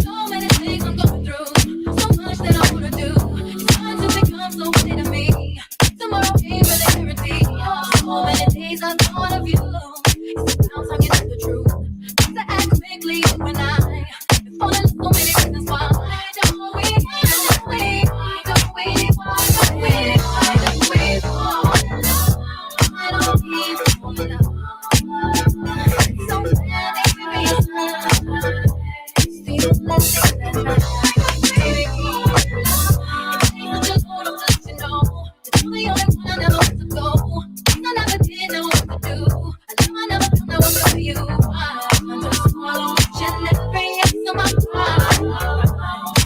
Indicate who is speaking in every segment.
Speaker 1: So many things I'm going through, so much that I wanna do. It's time to become so clear to me. Tomorrow ain't really guaranteed. So many days I thought of you. It's about time you know the truth. Got to act quickly, you and I. Been falling so many reasons why. Don't we? Don't we? Don't we? Why don't we? Why don't we fall in love? Why don't we fall in love? So many reasons. Still let's say that baby, it's just what I'm let you know. You're the only one I never want to go. I never did know what to do. I never felt that was for you. I just swallow each and every yes of my pride.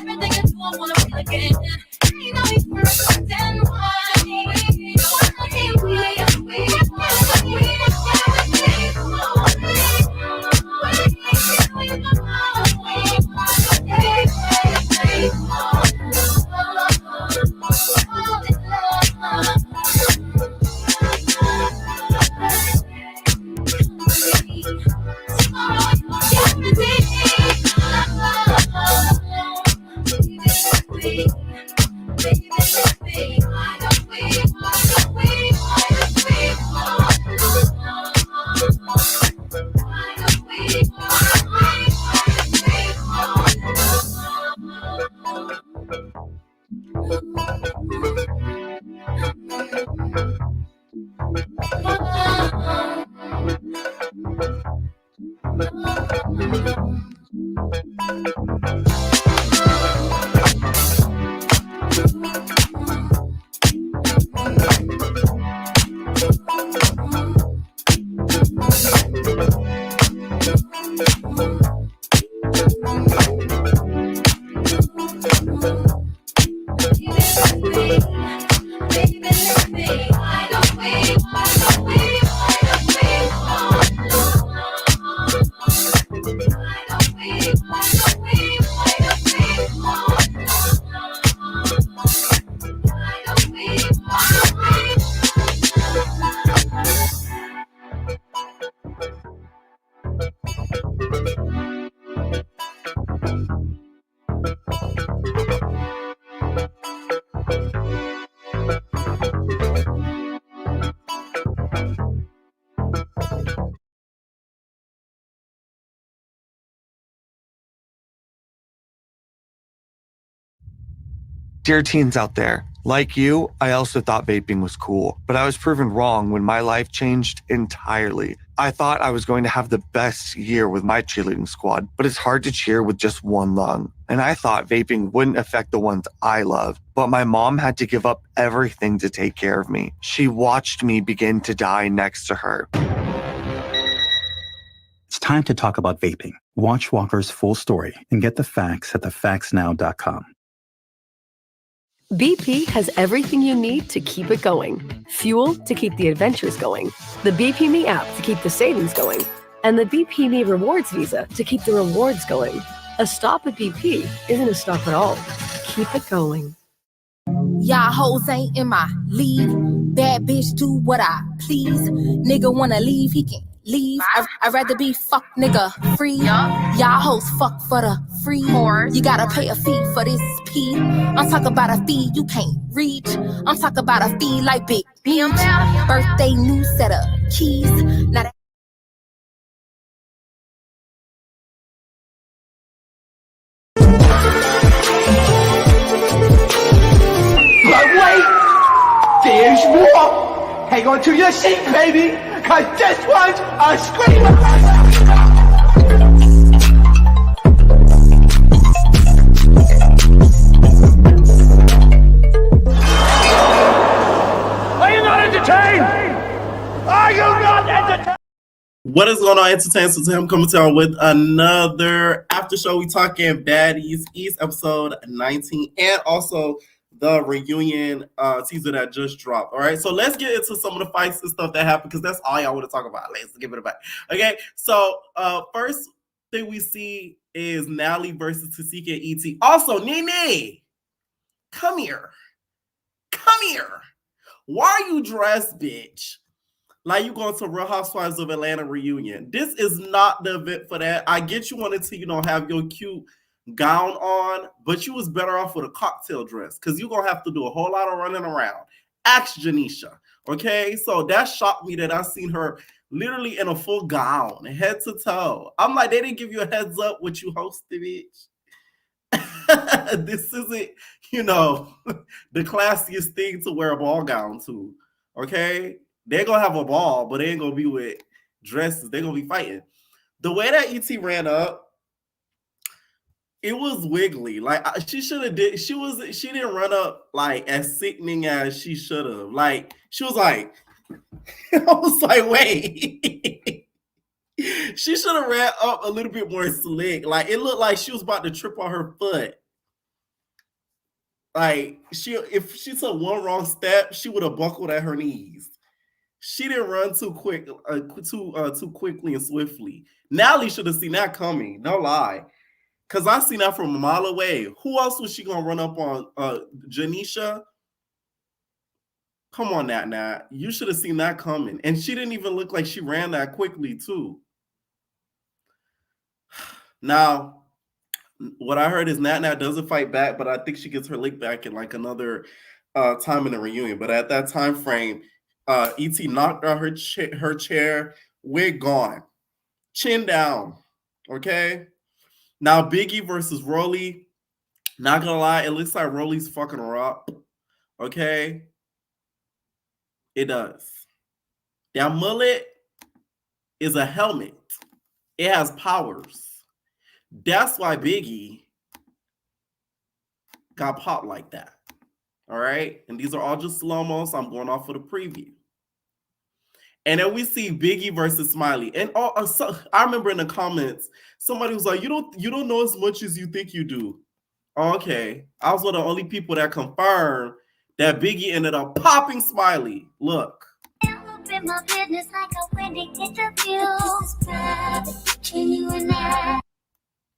Speaker 1: Everything you do, I wanna feel again. Ain't no need for us to pretend why.
Speaker 2: Dear teens out there, like you, I also thought vaping was cool, but I was proven wrong when my life changed entirely. I thought I was going to have the best year with my cheerleading squad, but it's hard to cheer with just one lung. And I thought vaping wouldn't affect the ones I love, but my mom had to give up everything to take care of me. She watched me begin to die next to her.
Speaker 3: It's time to talk about vaping. Watch Walker's full story and get the facts at thefactsnow.com.
Speaker 4: BP has everything you need to keep it going. Fuel to keep the adventures going. The BP Me app to keep the savings going. And the BP Me Rewards Visa to keep the rewards going. A stop at BP isn't a stop at all. Keep it going.
Speaker 5: Y'all hoes ain't in my league. Bad bitch do what I please. Nigga wanna leave, he can leave. I'd rather be fuck nigga free. Y'all hoes fuck for the free. You gotta pay a fee for this pee. I'm talking about a fee you can't reach. I'm talking about a fee like Big Beach. Birthday new set of keys. Now that
Speaker 6: But wait, there's more. Hang on to your seat, baby, cause this one's a screamer. Are you not entertained? Are you not entertained?
Speaker 7: What is going on, Entertainment? So I'm coming to y'all with another after show. We talking Baddies East episode 19 and also the reunion teaser that just dropped. All right, so let's get into some of the fights and stuff that happened because that's all y'all want to talk about. Let's give it a back. Okay, so first thing we see is Natalie versus Tasika and E.T. Also, Nene, come here. Come here. Why are you dressed, bitch? Like you going to Real Housewives of Atlanta reunion. This is not the event for that. I get you wanted to, have your cute gown on, but you was better off with a cocktail dress because you're going to have to do a whole lot of running around. Ask Janisha, okay? So that shocked me that I seen her literally in a full gown, head to toe. I'm like, they didn't give you a heads up what you hosted, bitch. This isn't, the classiest thing to wear a ball gown to, okay? They're going to have a ball, but they ain't going to be with dresses. They're going to be fighting. The way that E.T. ran up, it was wiggly. Like she should have did. She didn't run up like as sickening as she should have. Like she was like, I was like, wait. She should have ran up a little bit more slick. Like it looked like she was about to trip on her foot. Like if she took one wrong step, she would have buckled at her knees. She didn't run too too quickly and swiftly. Natalie should have seen that coming. No lie. Because I seen that from a mile away. Who else was she going to run up on? Janisha? Come on, Nat. You should have seen that coming. And she didn't even look like she ran that quickly, too. Now, what I heard is Nat doesn't fight back, but I think she gets her lick back in like another time in the reunion. But at that time frame, E.T. knocked out her chair, wig gone, chin down, okay? Now, Biggie versus Rolly, not gonna lie, it looks like Rolly's fucking her up, okay? It does. That mullet is a helmet. It has powers. That's why Biggie got popped like that, all right? And these are all just slow-mo, so I'm going off of the preview. And then we see Biggie versus Smiley. And I remember in the comments, somebody was like, you don't know as much as you think you do. Okay. I was one of the only people that confirmed that Biggie ended up popping Smiley. Look.
Speaker 1: My business like a wedding interview.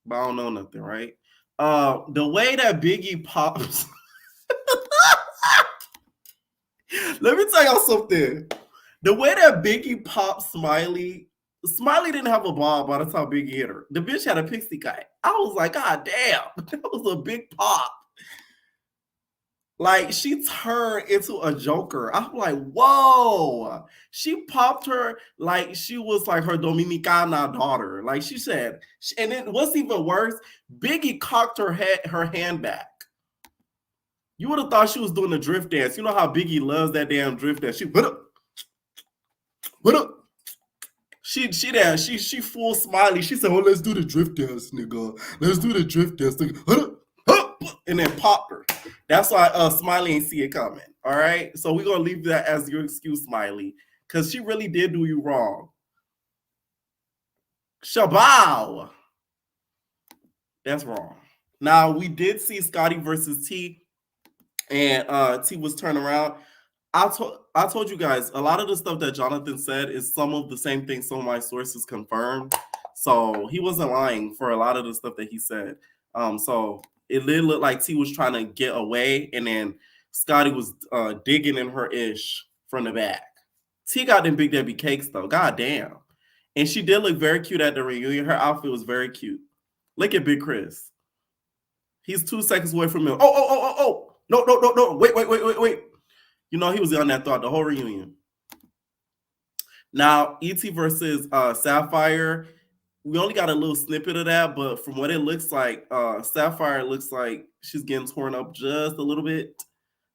Speaker 7: But I don't know nothing, right? The way that Biggie pops. Let me tell y'all something. The way that Biggie popped Smiley didn't have a ball by the time Biggie hit her. The bitch had a pixie cut. I was like, God damn, that was a big pop. Like, she turned into a joker. I'm like, whoa. She popped her like she was like her Dominicana daughter. Like she said, and then what's even worse, Biggie cocked her hand back. You would have thought she was doing a drift dance. You know how Biggie loves that damn drift dance. She put up. What up? She full Smiley. She said, "Oh, let's do the drift dance, nigga. Let's do the drift dance, nigga." And then popped her. That's why Smiley ain't see it coming. All right, so we're gonna leave that as your excuse, Smiley, because she really did do you wrong. Shabow. That's wrong. Now we did see Scotty versus T, and T was turned around. I told you guys, a lot of the stuff that Jonathan said is some of the same things some of my sources confirmed. So he wasn't lying for a lot of the stuff that he said. So it did look like T was trying to get away, and then Scotty was digging in her ish from the back. T got them Big Debbie cakes though. God damn. And she did look very cute at the reunion. Her outfit was very cute. Look at Big Chris. He's 2 seconds away from him. Oh. No. Wait. You know, he was on that thought the whole reunion. Now, E.T. versus Sapphire, we only got a little snippet of that, but from what it looks like, Sapphire looks like she's getting torn up just a little bit.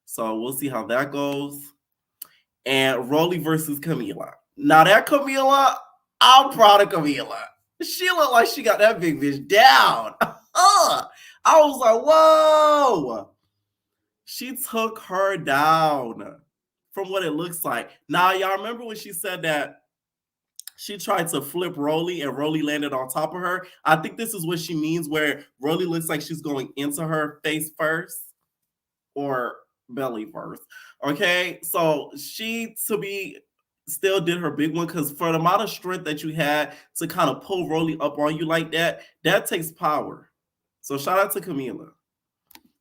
Speaker 7: So we'll see how that goes. And Rolly versus Camila. Now, that Camila, I'm proud of Camila. She looked like she got that big bitch down. I was like, whoa. She took her down from what it looks like. Now, y'all remember when she said that she tried to flip Rolly and Rolly landed on top of her? I think this is what she means, where Rolly looks like she's going into her face first or belly first. Okay? So she, to be still did her big one, because for the amount of strength that you had to kind of pull Rolly up on you like that, that takes power. So shout out to Camila.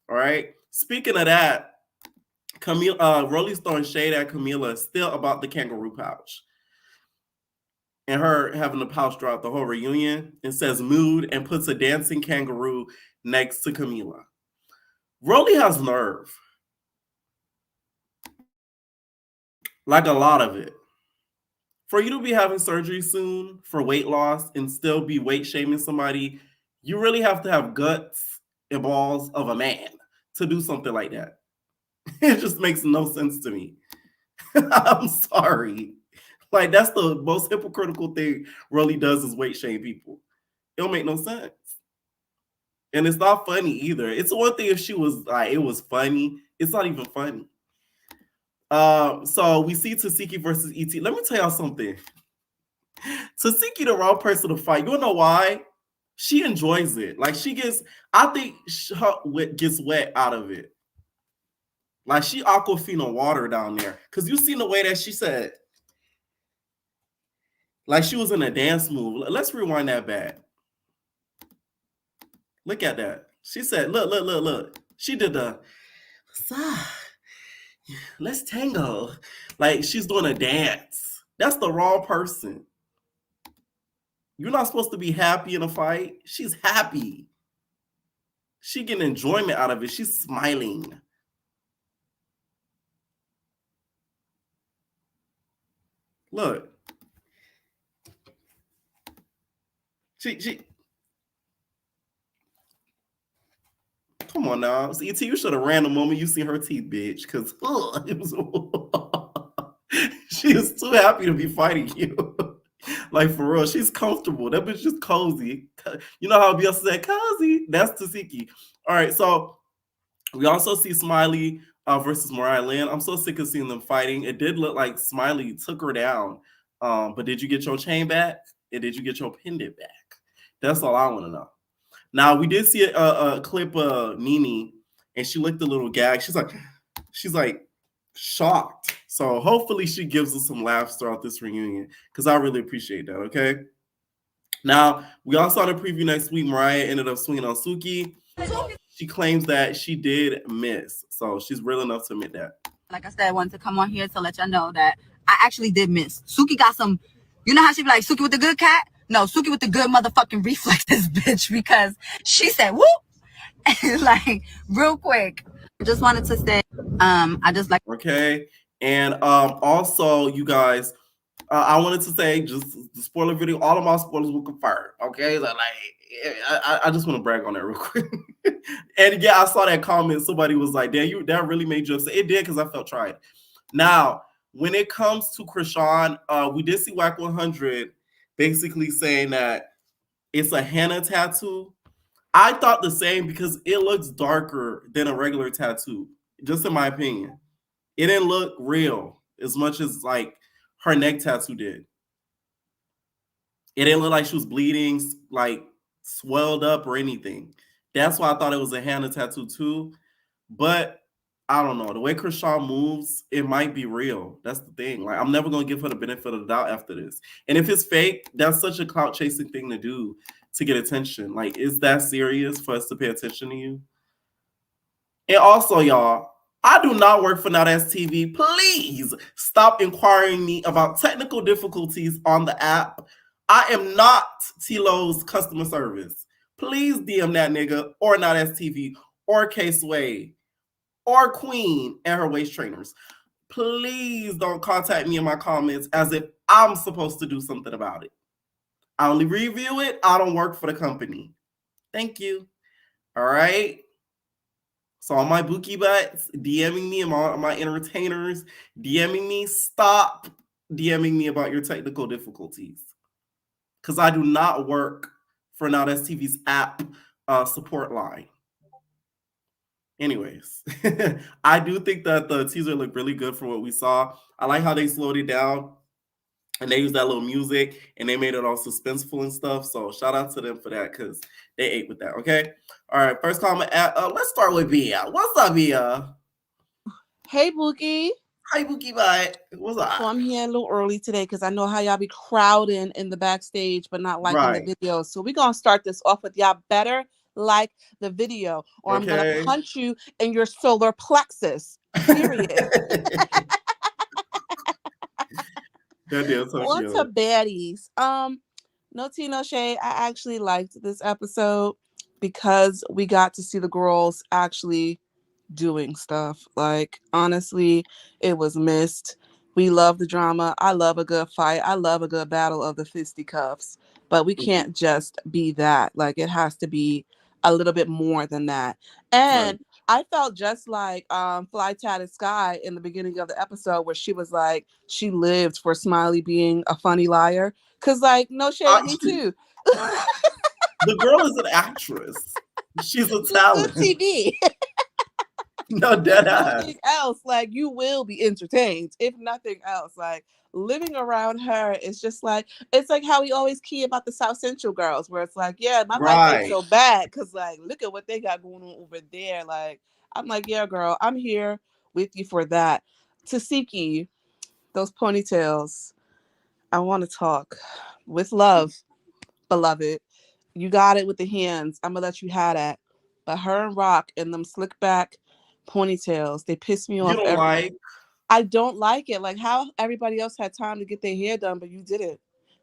Speaker 7: All right. Speaking of that, Rolly's throwing shade at Camila still about the kangaroo pouch. And her having the pouch throughout the whole reunion. It says mood and puts a dancing kangaroo next to Camila. Rolly has nerve. Like a lot of it. For you to be having surgery soon for weight loss and still be weight shaming somebody, you really have to have guts and balls of a man to do something like that. It just makes no sense to me. I'm sorry. Like, that's the most hypocritical thing Rolly does, is weight shame people. It don't make no sense. And it's not funny either. It's one thing if she was like, it was funny. It's not even funny. So we see Tasiki versus ET. Let me tell y'all something. Tasiki the wrong person to fight. You wanna know why? She enjoys it. Like, she gets, I think her gets wet out of it. Like, she Aquafina water down there. Because you seen the way that she said, like she was in a dance move. Let's rewind that back. Look at that. She said, look. She did the, let's tango. Like, she's doing a dance. That's the wrong person. You're not supposed to be happy in a fight. She's happy. She getting enjoyment out of it. She's smiling. Look. She come on now. ET, you should have ran the moment you see her teeth, bitch. Because it was she is too happy to be fighting you. Like, for real, she's comfortable. That bitch is cozy. You know how Beyonce said cozy? That's Tasiki. All right, so we also see Smiley versus Mariah Lynn. I'm so sick of seeing them fighting. It did look like Smiley took her down. But did you get your chain back? And did you get your pendant back? That's all I want to know. Now, we did see a clip of Nene, and she licked a little gag. She's like shocked. So hopefully she gives us some laughs throughout this reunion, because I really appreciate that, okay? Now, we also saw the preview next week. Mariah ended up swinging on Suki. She claims that she did miss. So she's real enough to admit that.
Speaker 8: Like I said, I wanted to come on here to let y'all know that I actually did miss. Suki got some, you know how she be like, Suki with the good cat? No, Suki with the good motherfucking reflexes, bitch, because she said, whoop, like, real quick. Just wanted to say, I just like.
Speaker 7: Okay. And also, you guys, I wanted to say, just the spoiler video, all of my spoilers were confirmed. Okay. Like, I just want to brag on that real quick. And yeah, I saw that comment. Somebody was like, damn, that really made you upset. It did, because I felt tried. Now, when it comes to Krishan, we did see WAC 100 basically saying that it's a henna tattoo. I thought the same, because it looks darker than a regular tattoo, just in my opinion. It didn't look real as much as like her neck tattoo did. It didn't look like she was bleeding, like swelled up or anything. That's why I thought it was a henna tattoo too. But I don't know. The way Krishan moves, it might be real. That's the thing. Like, I'm never going to give her the benefit of the doubt after this. And if it's fake, that's such a clout chasing thing to do to get attention. Like, is that serious for us to pay attention to you? And also, y'all, I do not work for Now That's TV. Please stop inquiring me about technical difficulties on the app. I am not T-Lo's customer service. Please DM that nigga or Now That's TV or K-Sway or Queen and her waist trainers. Please don't contact me in my comments as if I'm supposed to do something about it. I only review it. I don't work for the company. Thank you. All right. So all my bookie butts DMing me and my entertainers DMing me, stop DMing me about your technical difficulties. Because I do not work for Now That's TV's app support line. Anyways, I do think that the teaser looked really good for what we saw. I like how they slowed it down and they used that little music and they made it all suspenseful and stuff. So shout out to them for that, because they ate with that. Okay. All right. First comment. Let's start with Bia. What's up, Bia?
Speaker 9: Hey, Bookie.
Speaker 7: Hi, Bookie Bye. What's up?
Speaker 9: So I'm here a little early today because I know how y'all be crowding in the backstage, but not liking the video. So we're gonna start this off with y'all better like the video, or I'm gonna punch you in your solar plexus. Period.
Speaker 7: That is so
Speaker 9: On
Speaker 7: cute.
Speaker 9: to baddies. No tea, no shade. I actually liked this episode because we got to see the girls actually doing stuff. Like, honestly, it was missed. We love the drama. I love a good fight. I love a good battle of the fisticuffs. But we can't just be that. Like, it has to be a little bit more than that. And I felt just like Fly Tatted Sky in the beginning of the episode where she was like, she lived for Smiley being a funny liar. Because, like, no shade, me too.
Speaker 7: The girl is an actress. She's a talent.
Speaker 9: Good TV.
Speaker 7: No, dead ass.
Speaker 9: Nothing else, like, you will be entertained. If nothing else, like, living around her is just like, it's like how we always key about the South Central girls, where it's like, yeah, my life ain't so bad because, like, look at what they got going on over there. Like, I'm like, yeah, girl, I'm here with you for that. Tasiki, those ponytails, I want to talk with love, beloved. You got it with the hands. I'm gonna let you have that. But her and Rock and them slick back ponytails, they piss me off.
Speaker 7: You don't like?
Speaker 9: I don't like it. Like, how everybody else had time to get their hair done, but you didn't.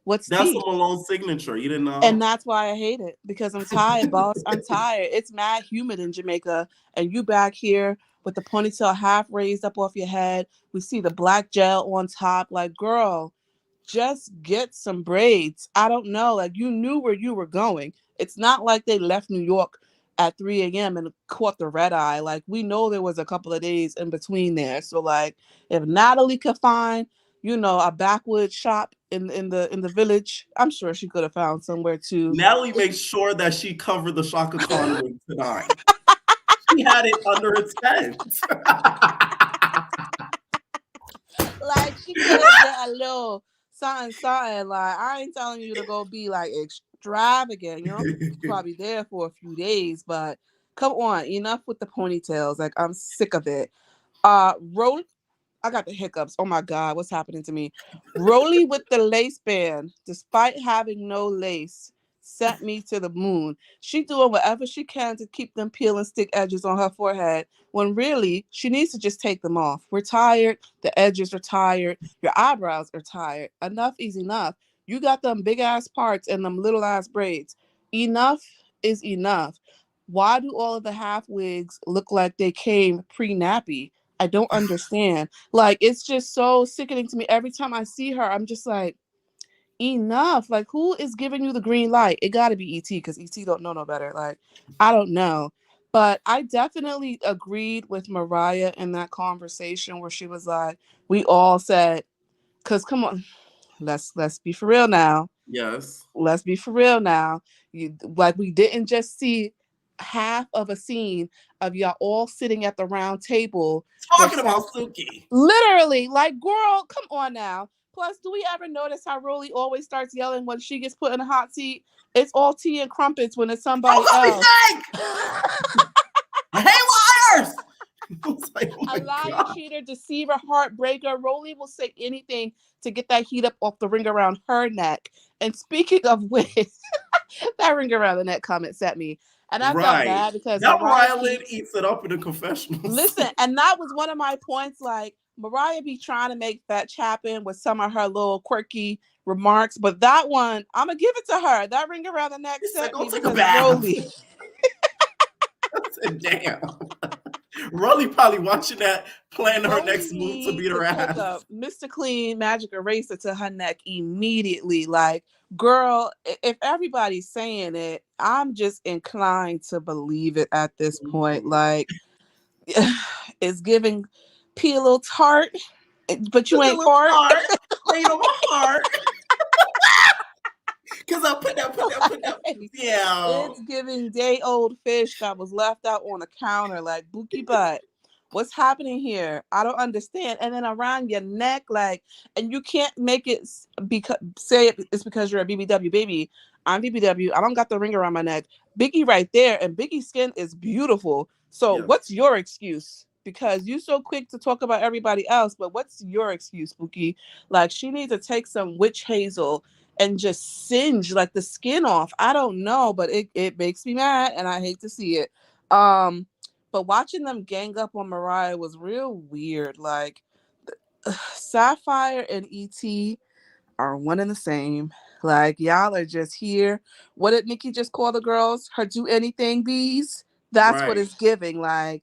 Speaker 9: That's
Speaker 7: a Malone signature. You didn't know?
Speaker 9: And that's why I hate it, because I'm tired, boss. I'm tired. It's mad humid in Jamaica, and you back here with the ponytail half raised up off your head. We see the black gel on top. Like, girl, just get some braids. I don't know. Like, you knew where you were going. It's not like they left New York at 3 a.m. and caught the red eye. Like, we know there was a couple of days in between there. So, like, if Natalie could find, you know, a backwoods shop in the village, I'm sure she could have found somewhere too.
Speaker 7: Natalie makes sure that she covered the Shaka Khan wig tonight. She had it under its tent.
Speaker 9: Like, she could have done a little something. Like, I ain't telling you to go be like extravagant. You know, probably there for a few days, but come on, enough with the ponytails. Like, I'm sick of it. I got the hiccups. Oh my God, what's happening to me? Rolly with the lace band, despite having no lace, sent me to the moon. She doing whatever she can to keep them peel and stick edges on her forehead, when really she needs to just take them off. We're tired. The edges are tired. Your eyebrows are tired. Enough is enough. You got them big ass parts and them little ass braids. Enough is enough. Why do all of the half wigs look like they came pre-nappy? I don't understand. Like, it's just so sickening to me. Every time I see her, I'm just like, enough. Like, who is giving you the green light? It got to be ET, because ET don't know no better. Like, I don't know. But I definitely agreed with Mariah in that conversation where she was like, we all said, because come on, let's be for real now.
Speaker 7: Yes.
Speaker 9: Let's be for real now. Like, we didn't just see half of a scene of y'all all sitting at the round table
Speaker 7: talking about Suki.
Speaker 9: Literally, like, girl, come on now. Plus, do we ever notice how Rolly always starts yelling when she gets put in a hot seat? It's all tea and crumpets when it's somebody else.
Speaker 7: I hate liars. Like, oh
Speaker 9: a liar, cheater, deceiver, heartbreaker. Rolly will say anything to get that heat up off the ring around her neck. And speaking of which, that ring around the neck comment set me. And I felt bad because
Speaker 7: that Mariah eats it up in the confessionals.
Speaker 9: Listen, and that was one of my points. Like, Mariah be trying to make fetch happen with some of her little quirky remarks, but that one, I'm gonna give it to her. That ring around the neck set me because Rolly.
Speaker 7: Damn. Rolly probably watching that, planning her next move to beat her ass.
Speaker 9: Mr. Clean magic eraser to her neck immediately. Like, girl, if everybody's saying it, I'm just inclined to believe it at this point. Like, it's giving pillow tart, but you ain't tart.
Speaker 7: Ain't no heart. Because I put that. Yeah.
Speaker 9: It's giving day-old fish that was left out on the counter, like, Bookie butt. What's happening here? I don't understand. And then around your neck, like, and you can't make it it's because you're a BBW baby. I'm BBW. I don't got the ring around my neck. Biggie right there, and Biggie's skin is beautiful. So what's your excuse? because you're so quick to talk about everybody else, but what's your excuse, Spooky? Like, she needs to take some witch hazel and just singe like the skin off. I don't know, but it makes me mad and I hate to see it. But watching them gang up on Mariah was real weird. Like, Sapphire and ET are one and the same. Like, y'all are just here. What did Nikki just call the girls? Her do anything bees? That's what
Speaker 7: Right.
Speaker 9: it's giving. Like,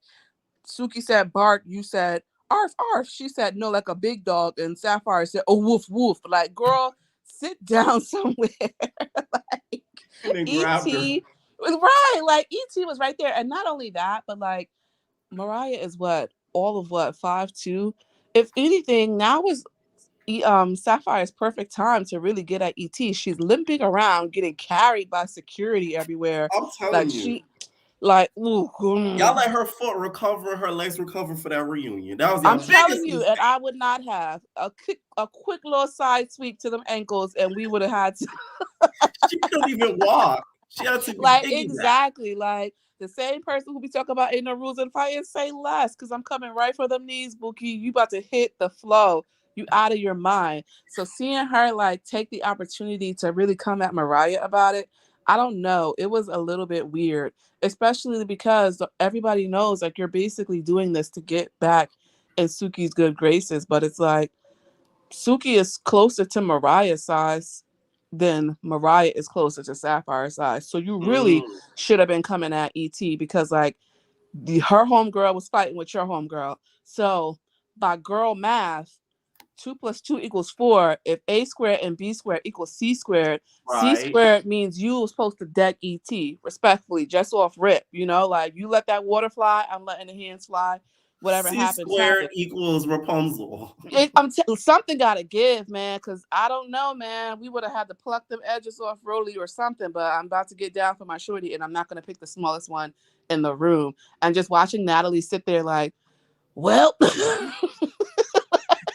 Speaker 9: Suki said bark, you said arf arf. She said no, like a big dog, and Sapphire said oh woof woof. Like, girl, sit down somewhere. Like,
Speaker 7: And then grabbed her.
Speaker 9: ET was right. Like, ET was right there, and not only that, but like Mariah is all of 5'2". If anything, now is Sapphire's perfect time to really get at ET. She's limping around, getting carried by security everywhere.
Speaker 7: I'm telling
Speaker 9: Like,
Speaker 7: you.
Speaker 9: Y'all
Speaker 7: Y'all let her foot recover, her legs recover for that reunion. That was your
Speaker 9: I'm
Speaker 7: biggest
Speaker 9: telling you,
Speaker 7: mistake.
Speaker 9: and I would not have a quick little side sweep to them ankles, and we would have had to
Speaker 7: She couldn't even walk. She had to
Speaker 9: like
Speaker 7: piggyback.
Speaker 9: exactly like the same person who be talking about ain't no rules in fighting, say less, because I'm coming right for them knees, Bookie. You about to hit the flow. You out of your mind. So seeing her like take the opportunity to really come at Mariah about it, I don't know. It was a little bit weird, especially because everybody knows like you're basically doing this to get back in Suki's good graces. But it's like Suki is closer to Mariah's size than Mariah is closer to Sapphire's size. So you really should have been coming at ET because like her homegirl was fighting with your homegirl. So by girl math, 2 + 2 = 4. If A squared and B squared equals C squared, C
Speaker 7: Right.
Speaker 9: squared means you were supposed to deck ET respectfully, just off rip. You know, like you let that water fly, I'm letting the hands fly. Whatever
Speaker 7: C
Speaker 9: happens,
Speaker 7: squared
Speaker 9: happens.
Speaker 7: equals Rapunzel.
Speaker 9: Something gotta give, man, because I don't know, man. We would have had to pluck them edges off Rolly or something, but I'm about to get down for my shorty, and I'm not gonna pick the smallest one in the room. And just watching Natalie sit there like, well,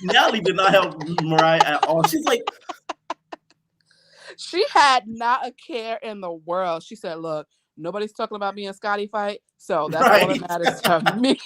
Speaker 7: Natalie did not help Mariah at all. She's like,
Speaker 9: she had not a care in the world. She said, look, nobody's talking about me and Scotty fight, so that's all that matters to me.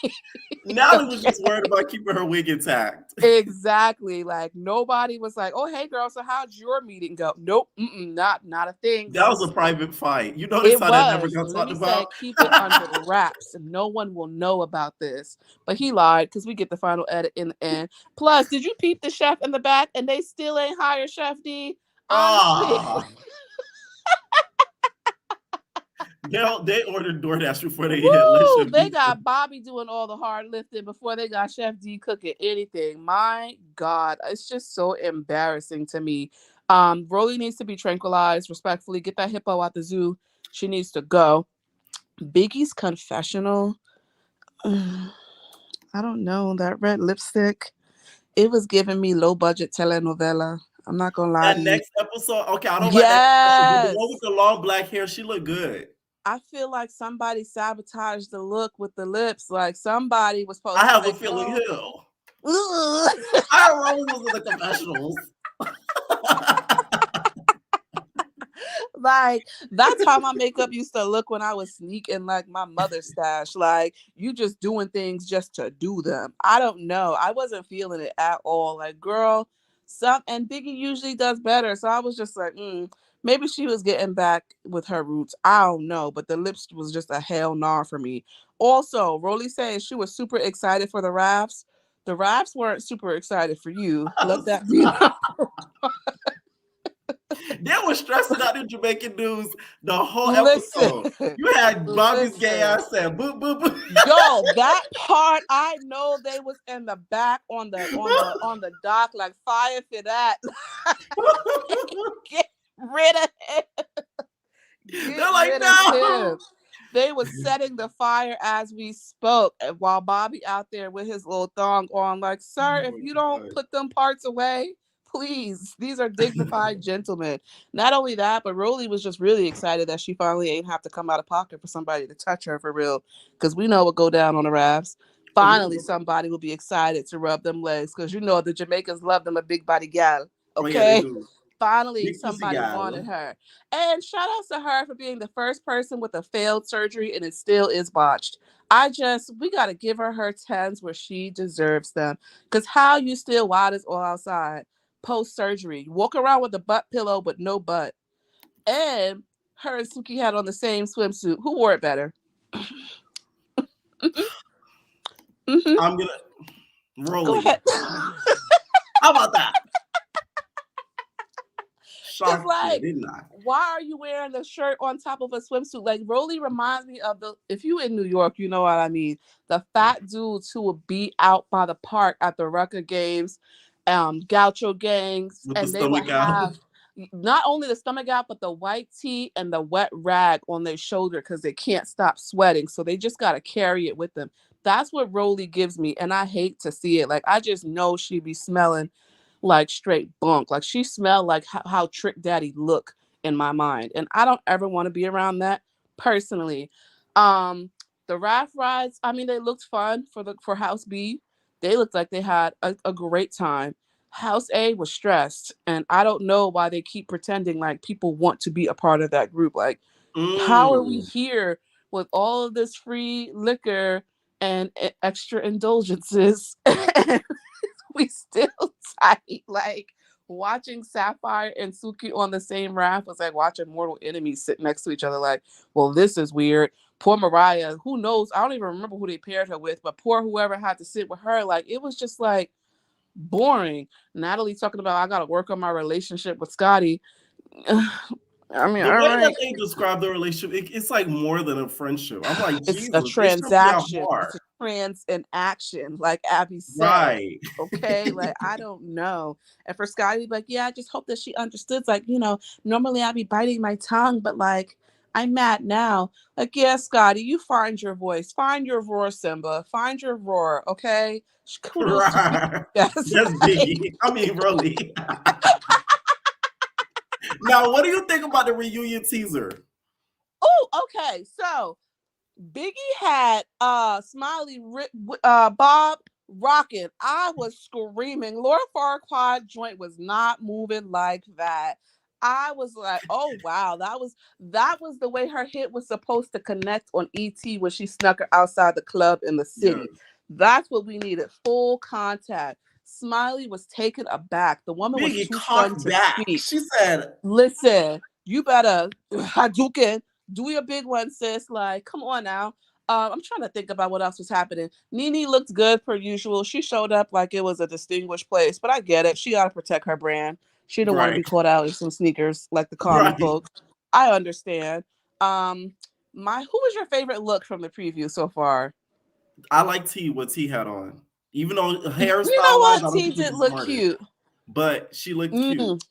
Speaker 7: Natalie was just worried about keeping her wig intact.
Speaker 9: Exactly. Like, nobody was like, oh, hey, girl, so how'd your meeting go? Nope, not a thing.
Speaker 7: That was a private fight. You notice
Speaker 9: It
Speaker 7: how that never
Speaker 9: was.
Speaker 7: got
Speaker 9: Let
Speaker 7: talked
Speaker 9: me say,
Speaker 7: about?
Speaker 9: keep it under wraps. No one will know about this. But he lied because we get the final edit in the end. Plus, did you peep the chef in the back and they still ain't hired Chef D? Honestly.
Speaker 7: They ordered DoorDash before they let Chef
Speaker 9: They
Speaker 7: D
Speaker 9: got Bobby doing all the hard lifting before they got Chef D cooking anything. My God, it's just so embarrassing to me. Rolly needs to be tranquilized respectfully. Get that hippo out the zoo. She needs to go. Biggie's confessional. I don't know. That red lipstick, it was giving me low budget telenovela. I'm not gonna lie to
Speaker 7: That
Speaker 9: you.
Speaker 7: next episode, okay, I don't like that.
Speaker 9: Yes.
Speaker 7: The one with the long black hair, she looked good.
Speaker 9: I feel like somebody sabotaged the look with the lips. Like somebody was supposed
Speaker 7: I
Speaker 9: to
Speaker 7: have
Speaker 9: like,
Speaker 7: a feeling
Speaker 9: oh.
Speaker 7: I Rolly was in the confessionals.
Speaker 9: Like, that's how my makeup used to look when I was sneaking like my mother's stash. Like, you just doing things just to do them. I don't know. I wasn't feeling it at all. Like, girl, and Biggie usually does better. So I was just like, maybe she was getting back with her roots. I don't know. But the lips was just a hell nah for me. Also, Rolly saying she was super excited for the rafts. The rafts weren't super excited for you. Let that be known.
Speaker 7: They were stressing out the Jamaican news the whole episode. You had Bobby's gay ass saying boop boop boop.
Speaker 9: Yo, that part I know they was in the back on the dock like fire for that. Get rid of him.
Speaker 7: They're like, no.
Speaker 9: They was setting the fire as we spoke, while Bobby out there with his little thong on. Like, sir, if you don't put them parts away, please. These are dignified gentlemen. Not only that, but Rolly was just really excited that she finally ain't have to come out of pocket for somebody to touch her for real. Because we know what go down on the rafts. Finally, somebody will be excited to rub them legs. Because you know the Jamaicans love them a big body gal. Okay.
Speaker 7: Oh, yeah, they do.
Speaker 9: Finally,
Speaker 7: Big pussy
Speaker 9: somebody
Speaker 7: gal.
Speaker 9: wanted her. And shout out to her for being the first person with a failed surgery, and it still is botched. We got to give her 10s where she deserves them. Because how you still wild as all outside post surgery? Walk around with a butt pillow, but no butt. And her and Suki had on the same swimsuit. Who wore it better?
Speaker 7: I'm gonna
Speaker 9: Go
Speaker 7: Rolly.
Speaker 9: ahead.
Speaker 7: How about that?
Speaker 9: Because,
Speaker 7: Shocked you, didn't I?
Speaker 9: why are you wearing a shirt on top of a swimsuit? Like, Rolly reminds me of if you in New York, you know what I mean. The fat dudes who would be out by the park at the Rucker games, gaucho gangs,
Speaker 7: With the
Speaker 9: and they would
Speaker 7: stomach out.
Speaker 9: have not only the stomach out, but the white tee and the wet rag on their shoulder because they can't stop sweating. So they just got to carry it with them. That's what Rolly gives me. And I hate to see it. Like, I just know she be smelling like straight bunk. Like, she smelled like how Trick Daddy look in my mind. And I don't ever want to be around that personally. The raft rides, I mean, they looked fun for House B. They looked like they had a great time. House A was stressed, and I don't know why they keep pretending like people want to be a part of that group. Like, how are we here with all of this free liquor and extra indulgences? And we still tight. Like, watching Sapphire and Suki on the same raft was like watching mortal enemies sit next to each other. Like, well, this is weird. Poor Mariah, who knows? I don't even remember who they paired her with, but poor whoever had to sit with her. Like, it was just like boring. Natalie talking about, I gotta work on my relationship with Scotty. I mean,
Speaker 7: The
Speaker 9: all
Speaker 7: way that
Speaker 9: right.
Speaker 7: they describe the relationship, it's like more than a friendship. I'm like,
Speaker 9: It's
Speaker 7: Jesus,
Speaker 9: a
Speaker 7: they should be out
Speaker 9: transaction.
Speaker 7: more.
Speaker 9: It's a trans in action, like Abby said.
Speaker 7: Right.
Speaker 9: Okay, like, I don't know. And for Scotty, like, yeah, I just hope that she understood. Like, normally I'd be biting my tongue, but like, I'm mad now. Like, yeah, Scotty, you find your voice, find your roar, Simba, find your roar. Okay, kudos to you.
Speaker 7: Right.
Speaker 9: Yes,
Speaker 7: That's Biggie. I mean, really. Now, what do you think about the reunion teaser?
Speaker 9: Oh, okay. So Biggie had Smiley Bob rocking. I was screaming. Laura Farquaad joint was not moving like that. I was like, oh wow, that was the way her hit was supposed to connect on ET when she snuck her outside the club in the city.
Speaker 7: Yes.
Speaker 9: That's what we needed. Full contact. Smiley was taken aback. The woman was
Speaker 7: Biggie
Speaker 9: too stunned
Speaker 7: cocked
Speaker 9: to
Speaker 7: back.
Speaker 9: speak.
Speaker 7: She said,
Speaker 9: Listen, you better Hadouken, do your big one, sis. Like, come on now. I'm trying to think about what else was happening. Nene looked good per usual. She showed up like it was a distinguished place, but I get it. She got to protect her brand. She don't want to be
Speaker 7: right,
Speaker 9: caught out in some sneakers like the common
Speaker 7: right.
Speaker 9: folks. I understand. Who was your favorite look from the preview so far?
Speaker 7: I like T, what T had on. Even though
Speaker 9: You
Speaker 7: hairstyle
Speaker 9: know
Speaker 7: wise,
Speaker 9: what?
Speaker 7: I don't
Speaker 9: T
Speaker 7: think it's
Speaker 9: did
Speaker 7: the
Speaker 9: look
Speaker 7: smartest.
Speaker 9: cute.
Speaker 7: But she looked cute.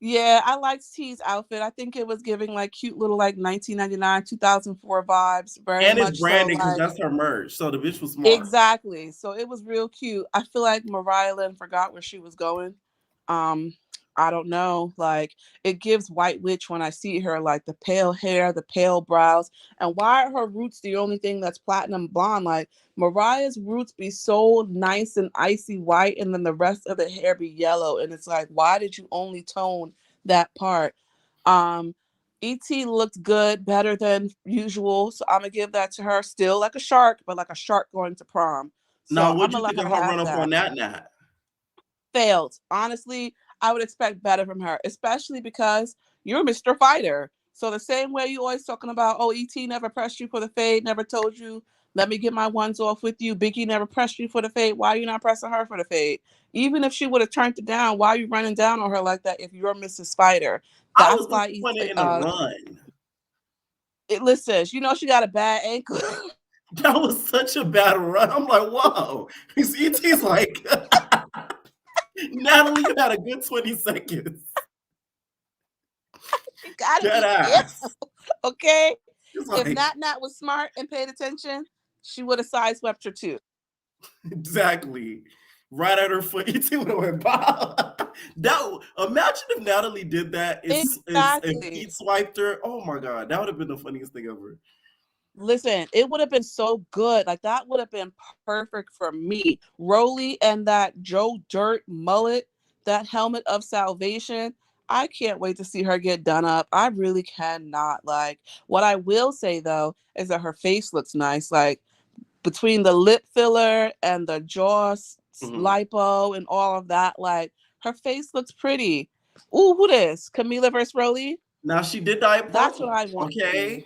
Speaker 9: Yeah, I liked T's outfit. I think it was giving like cute little like 1999, 2004 vibes. Very
Speaker 7: And it's
Speaker 9: much so.
Speaker 7: branding because
Speaker 9: Like,
Speaker 7: that's her merch. So the bitch was smart.
Speaker 9: exactly. So it was real cute. I feel like Mariah Lynn forgot where she was going. Um, I don't know. Like, it gives White Witch when I see her, like the pale hair, the pale brows. And why are her roots the only thing that's platinum blonde? Like, Mariah's roots be so nice and icy white, and then the rest of the hair be yellow. And it's like, why did you only tone that part? ET looked good, better than usual. So I'm gonna give that to her. Still like a shark, but like a shark going to prom.
Speaker 7: Now,
Speaker 9: So I'm
Speaker 7: what'd you
Speaker 9: gonna let
Speaker 7: think of
Speaker 9: her
Speaker 7: her
Speaker 9: have
Speaker 7: run up
Speaker 9: that.
Speaker 7: on Nat?
Speaker 9: Failed. Honestly, I would expect better from her, especially because you're Mr. Fighter. So the same way you always talking about, oh, ET never pressed you for the fade, never told you, let me get my ones off with you. Biggie never pressed you for the fade. Why are you not pressing her for the fade? Even if she would have turned it down, why are you running down on her like that if you're Mrs. Fighter?
Speaker 7: I
Speaker 9: That's
Speaker 7: was
Speaker 9: why
Speaker 7: disappointed in the run.
Speaker 9: listen, she got a bad ankle.
Speaker 7: That was such a bad run. I'm like, whoa. ET's like, Natalie, you had a good 20 seconds.
Speaker 9: You gotta
Speaker 7: Dead
Speaker 9: be
Speaker 7: ass.
Speaker 9: careful, okay?
Speaker 7: Like,
Speaker 9: If Nat was smart and paid attention, she would have sideswept her too.
Speaker 7: Exactly. Right at her foot. ET would have went pow. Imagine if Natalie did that.
Speaker 9: Exactly.
Speaker 7: If Pete swiped her. Oh my God. That would have been the funniest thing ever.
Speaker 9: Listen, it would have been so good. Like, that would have been perfect for me. Rolly and that Joe Dirt mullet, that helmet of salvation. I can't wait to see her get done up. I really cannot. Like, what I will say though is that her face looks nice. Like, between the lip filler and the jaw lipo and all of that, like, her face looks pretty. Ooh, who this? Camila versus Rolly?
Speaker 7: Now she did dye it
Speaker 9: That's
Speaker 7: purple.
Speaker 9: what I want.
Speaker 7: Okay.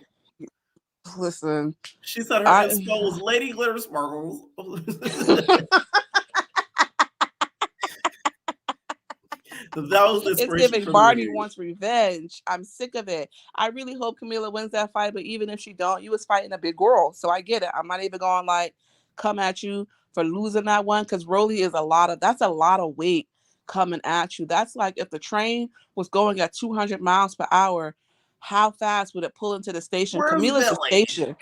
Speaker 9: Listen.
Speaker 7: She said her inspo was Lady Glitter Sparkles. That was the
Speaker 9: It's
Speaker 7: inspiration
Speaker 9: giving
Speaker 7: for the
Speaker 9: Barney
Speaker 7: wig.
Speaker 9: wants revenge. I'm sick of it. I really hope Camila wins that fight, but even if she don't, you was fighting a big girl, so I get it. I'm not even going like come at you for losing that one, because Rolly is that's a lot of weight coming at you. That's like if the train was going at 200 miles per hour, how fast would it pull into the station?
Speaker 7: Where's
Speaker 9: Camila's the
Speaker 7: Billy?
Speaker 9: station.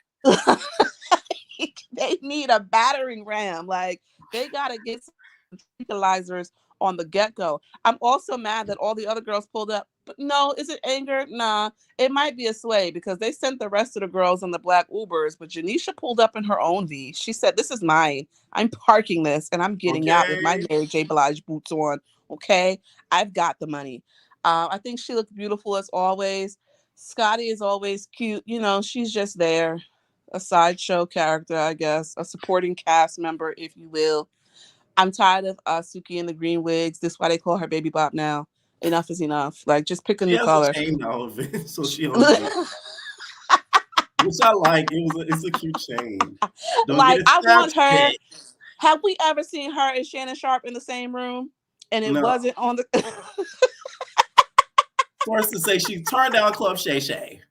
Speaker 9: They need a battering ram. Like, they gotta get some tranquilizers on the get-go. I'm also mad that all the other girls pulled up. But no, is it anger? Nah. It might be a sway because they sent the rest of the girls in the black Ubers, but Janisha pulled up in her own V. She said, "This is mine. I'm parking this and I'm getting out with my Mary J. Blige boots on. Okay? I've got the money." I think she looked beautiful as always. Scotty is always cute. You know, she's just there. A sideshow character, I guess. A supporting cast member, if you will. I'm tired of Suki in the green wigs. This is why they call her Baby Bop now. Enough is enough. Like, just pick a
Speaker 7: She
Speaker 9: new
Speaker 7: has
Speaker 9: color.
Speaker 7: a chain now of it, so she owns it. Which I like. It's a cute chain. Don't
Speaker 9: like,
Speaker 7: get it
Speaker 9: I want
Speaker 7: snatched,
Speaker 9: her.
Speaker 7: bitch.
Speaker 9: Have we ever seen her and Shannon Sharp in the same room? And it
Speaker 7: No.
Speaker 9: wasn't on the.
Speaker 7: Forced to say she turned down Club Shay Shay.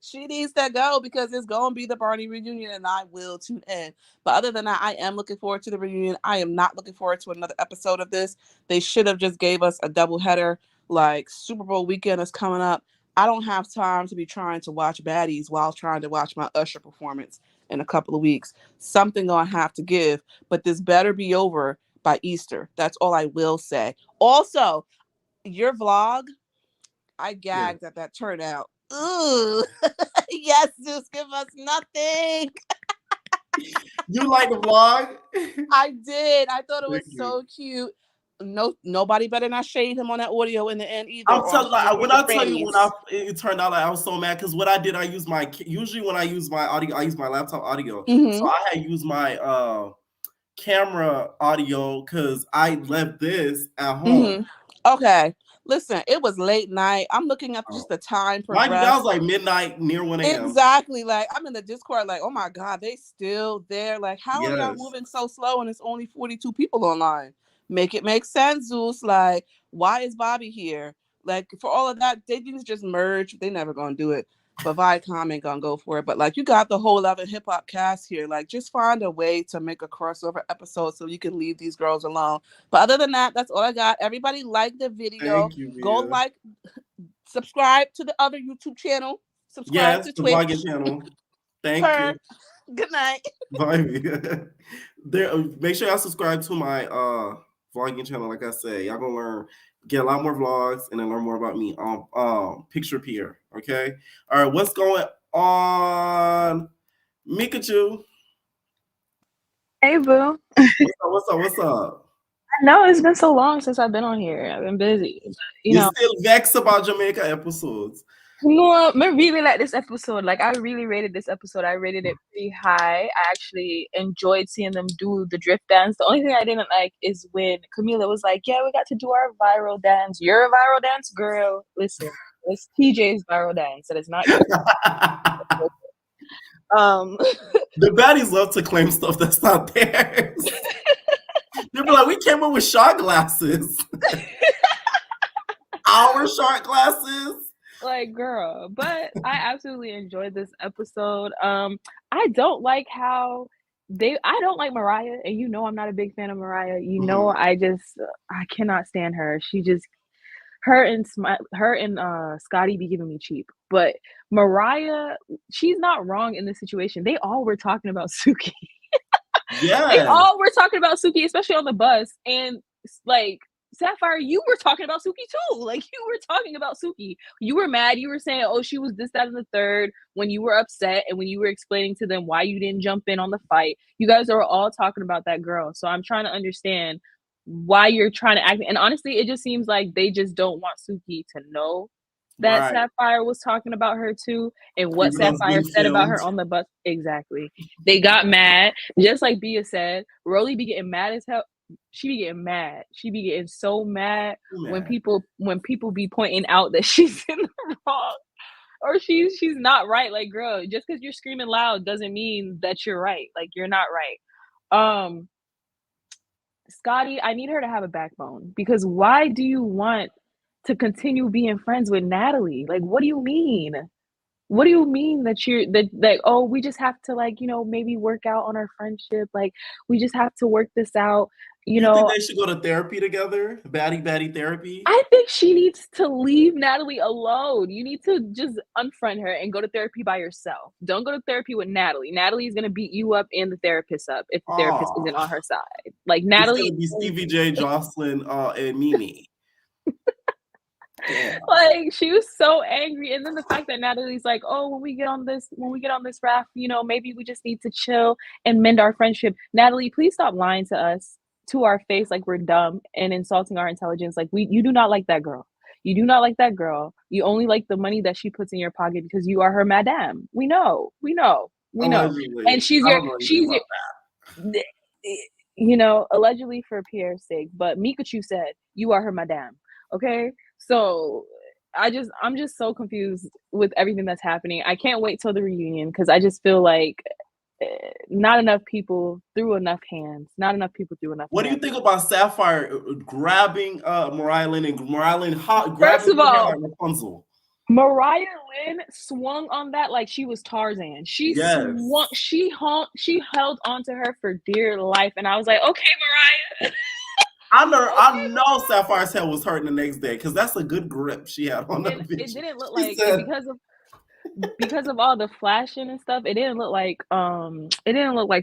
Speaker 9: She needs to go because it's going to be the Barney reunion and I will tune in. But other than that, I am looking forward to the reunion. I am not looking forward to another episode of this. They should have just gave us a double header. Like, Super Bowl weekend is coming up. I don't have time to be trying to watch Baddies while trying to watch my Usher performance in a couple of weeks. Something going to have to give, but this better be over by Easter. That's all I will say. Also, your vlog, I gagged at that turnout. Ooh, yes, just give us nothing.
Speaker 7: You like the vlog?
Speaker 9: I did. I thought it was so cute. No, nobody better not shade him on that audio in the end either.
Speaker 7: I'm telling when I tell you
Speaker 9: Grammys.
Speaker 7: it turned out, like, I was so mad because what I did, I used usually when I use my audio, I use my laptop audio. So I had used my camera audio because I left this at home.
Speaker 9: Okay. Listen, it was late night. I'm looking at just the time progressed.
Speaker 7: Mind you, that was like midnight, near 1 a.m.
Speaker 9: Exactly. Like, I'm in the Discord, like, oh my God, they still there. Like, how are y'all moving so slow and it's only 42 people online? Make it make sense, Zeus. Like, why is Bobby here? Like, for all of that, they didn't just merge. They never gonna do it. But Viacom ain't gonna go for it. But like, you got the whole Love and Hip Hop cast here. Like, just find a way to make a crossover episode so you can leave these girls alone. But other than that, that's all I got. Everybody like the video.
Speaker 7: Thank you,
Speaker 9: Go like, subscribe to the other YouTube channel. Subscribe to
Speaker 7: the
Speaker 9: Twitch.
Speaker 7: vlogging channel. Thank you.
Speaker 9: Good night.
Speaker 7: Bye. There, make sure y'all subscribe to my vlogging channel. Like I said, y'all gonna learn, get a lot more vlogs, and then learn more about me on Picture Peer. Okay. All right. What's going on, Mikachu?
Speaker 10: Hey, boo.
Speaker 7: What's up?
Speaker 10: I know it's been so long since I've been on here. I've been busy. But,
Speaker 7: You're still vexed about Jamaica episodes.
Speaker 10: No, I really like this episode. Like, I really rated this episode. I rated it pretty high. I actually enjoyed seeing them do the drift dance. The only thing I didn't like is when Camila was like, "Yeah, we got to do our viral dance." Your viral dance, girl. Listen, it's TJ's viral dance. That is not yours.
Speaker 7: The baddies love to claim stuff that's not theirs. They be like, "We came up with shot glasses." Our shot glasses.
Speaker 10: Like, girl, but I absolutely enjoyed this episode. I don't like how I don't like Mariah, and you know I'm not a big fan of Mariah. You know, I cannot stand her. She just her and Scotty be giving me cheap. But Mariah, she's not wrong in this situation. They all were talking about Suki.
Speaker 7: Yeah.
Speaker 10: They all were talking about Suki, especially on the bus. And like, Sapphire, you were talking about Suki too. Like, you were talking about Suki. You were mad. You were saying, oh, she was this, that, and the third when you were upset and when you were explaining to them why you didn't jump in on the fight. You guys are all talking about that girl. So I'm trying to understand why you're trying to act. And honestly, it just seems like they just don't want Suki to know that
Speaker 7: Right.
Speaker 10: Sapphire was talking about her too, and what
Speaker 7: Even though it's
Speaker 10: Sapphire
Speaker 7: being
Speaker 10: said about
Speaker 7: filmed.
Speaker 10: her on the bus. Exactly. They got mad, just like Bia said. Rolly be getting mad as hell. She be getting mad. She be getting so mad when people be pointing out that she's in the wrong or she's not right. Like, girl, just because you're screaming loud doesn't mean that you're right. Like, you're not right. Scotty, I need her to have a backbone, because why do you want to continue being friends with Natalie? Like, what do you mean? What do you mean that oh, we just have to, like, maybe work out on our friendship, like we just have to work this out,
Speaker 7: You think they should go to therapy together? Baddie therapy?
Speaker 10: I think she needs to leave Natalie alone. You need to just unfriend her and go to therapy by yourself. Don't go to therapy with Natalie. Natalie's gonna beat you up and the therapist up if the therapist isn't on her side. Like, Natalie,
Speaker 7: it's gonna be Stevie J, Jocelyn, and Mimi.
Speaker 10: Like, she was so angry. And then the fact that Natalie's like, oh, when we get on this raft, maybe we just need to chill and mend our friendship. Natalie, please stop lying to us to our face like we're dumb and insulting our intelligence. Like, you do not like that girl. You do not like that girl. You only like the money that she puts in your pocket because you are her madame. We know.
Speaker 7: Allegedly.
Speaker 10: And she's allegedly for Pierre's sake. But Mikachu said, you are her madame. Okay? So I'm just so confused with everything that's happening. I can't wait till the reunion, because I just feel like not enough people threw enough hands. What
Speaker 7: do you think about Sapphire grabbing Mariah Lynn and Mariah Lynn grabbing
Speaker 10: First of all,
Speaker 7: like Rapunzel?
Speaker 10: Mariah Lynn swung on that like she was Tarzan. She swung, she held onto her for dear life, and I was like, okay, Mariah.
Speaker 7: I know Sapphire's head was hurting the next day, because that's a good grip she had on the bitch.
Speaker 10: It didn't look like, because of all the flashing and stuff, it didn't look like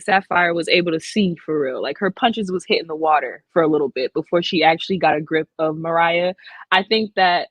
Speaker 10: Sapphire was able to see for real. Like, her punches was hitting the water for a little bit before she actually got a grip of Mariah. I think that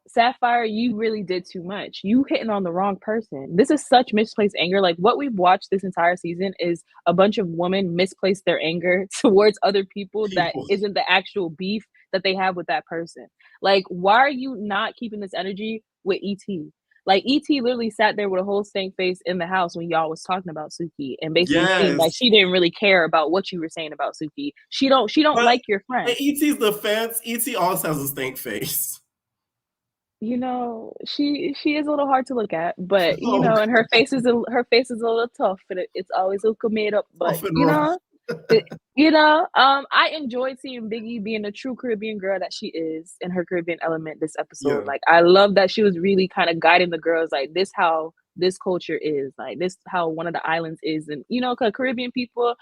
Speaker 10: Sapphire, you really did too much. You hitting on the wrong person. This is such misplaced anger. Like, what we've watched this entire season is a bunch of women misplace their anger towards other people that isn't the actual beef that they have with that person. Like, why are you not keeping this energy with E.T.? Like, E.T. literally sat there with a whole stank face in the house when y'all was talking about Suki, and basically seemed like she didn't really care about what you were saying about Suki. She don't like your friend.
Speaker 7: In E.T.'s defense, E.T. always has a stank face.
Speaker 10: She is a little hard to look at, but and her face is a little tough, and it's always a little made up. But I enjoyed seeing Biggie being the true Caribbean girl that she is in her Caribbean element this episode. Like, I love that she was really kind of guiding the girls, like, this how this culture is, like, this how one of the islands is, and because Caribbean people,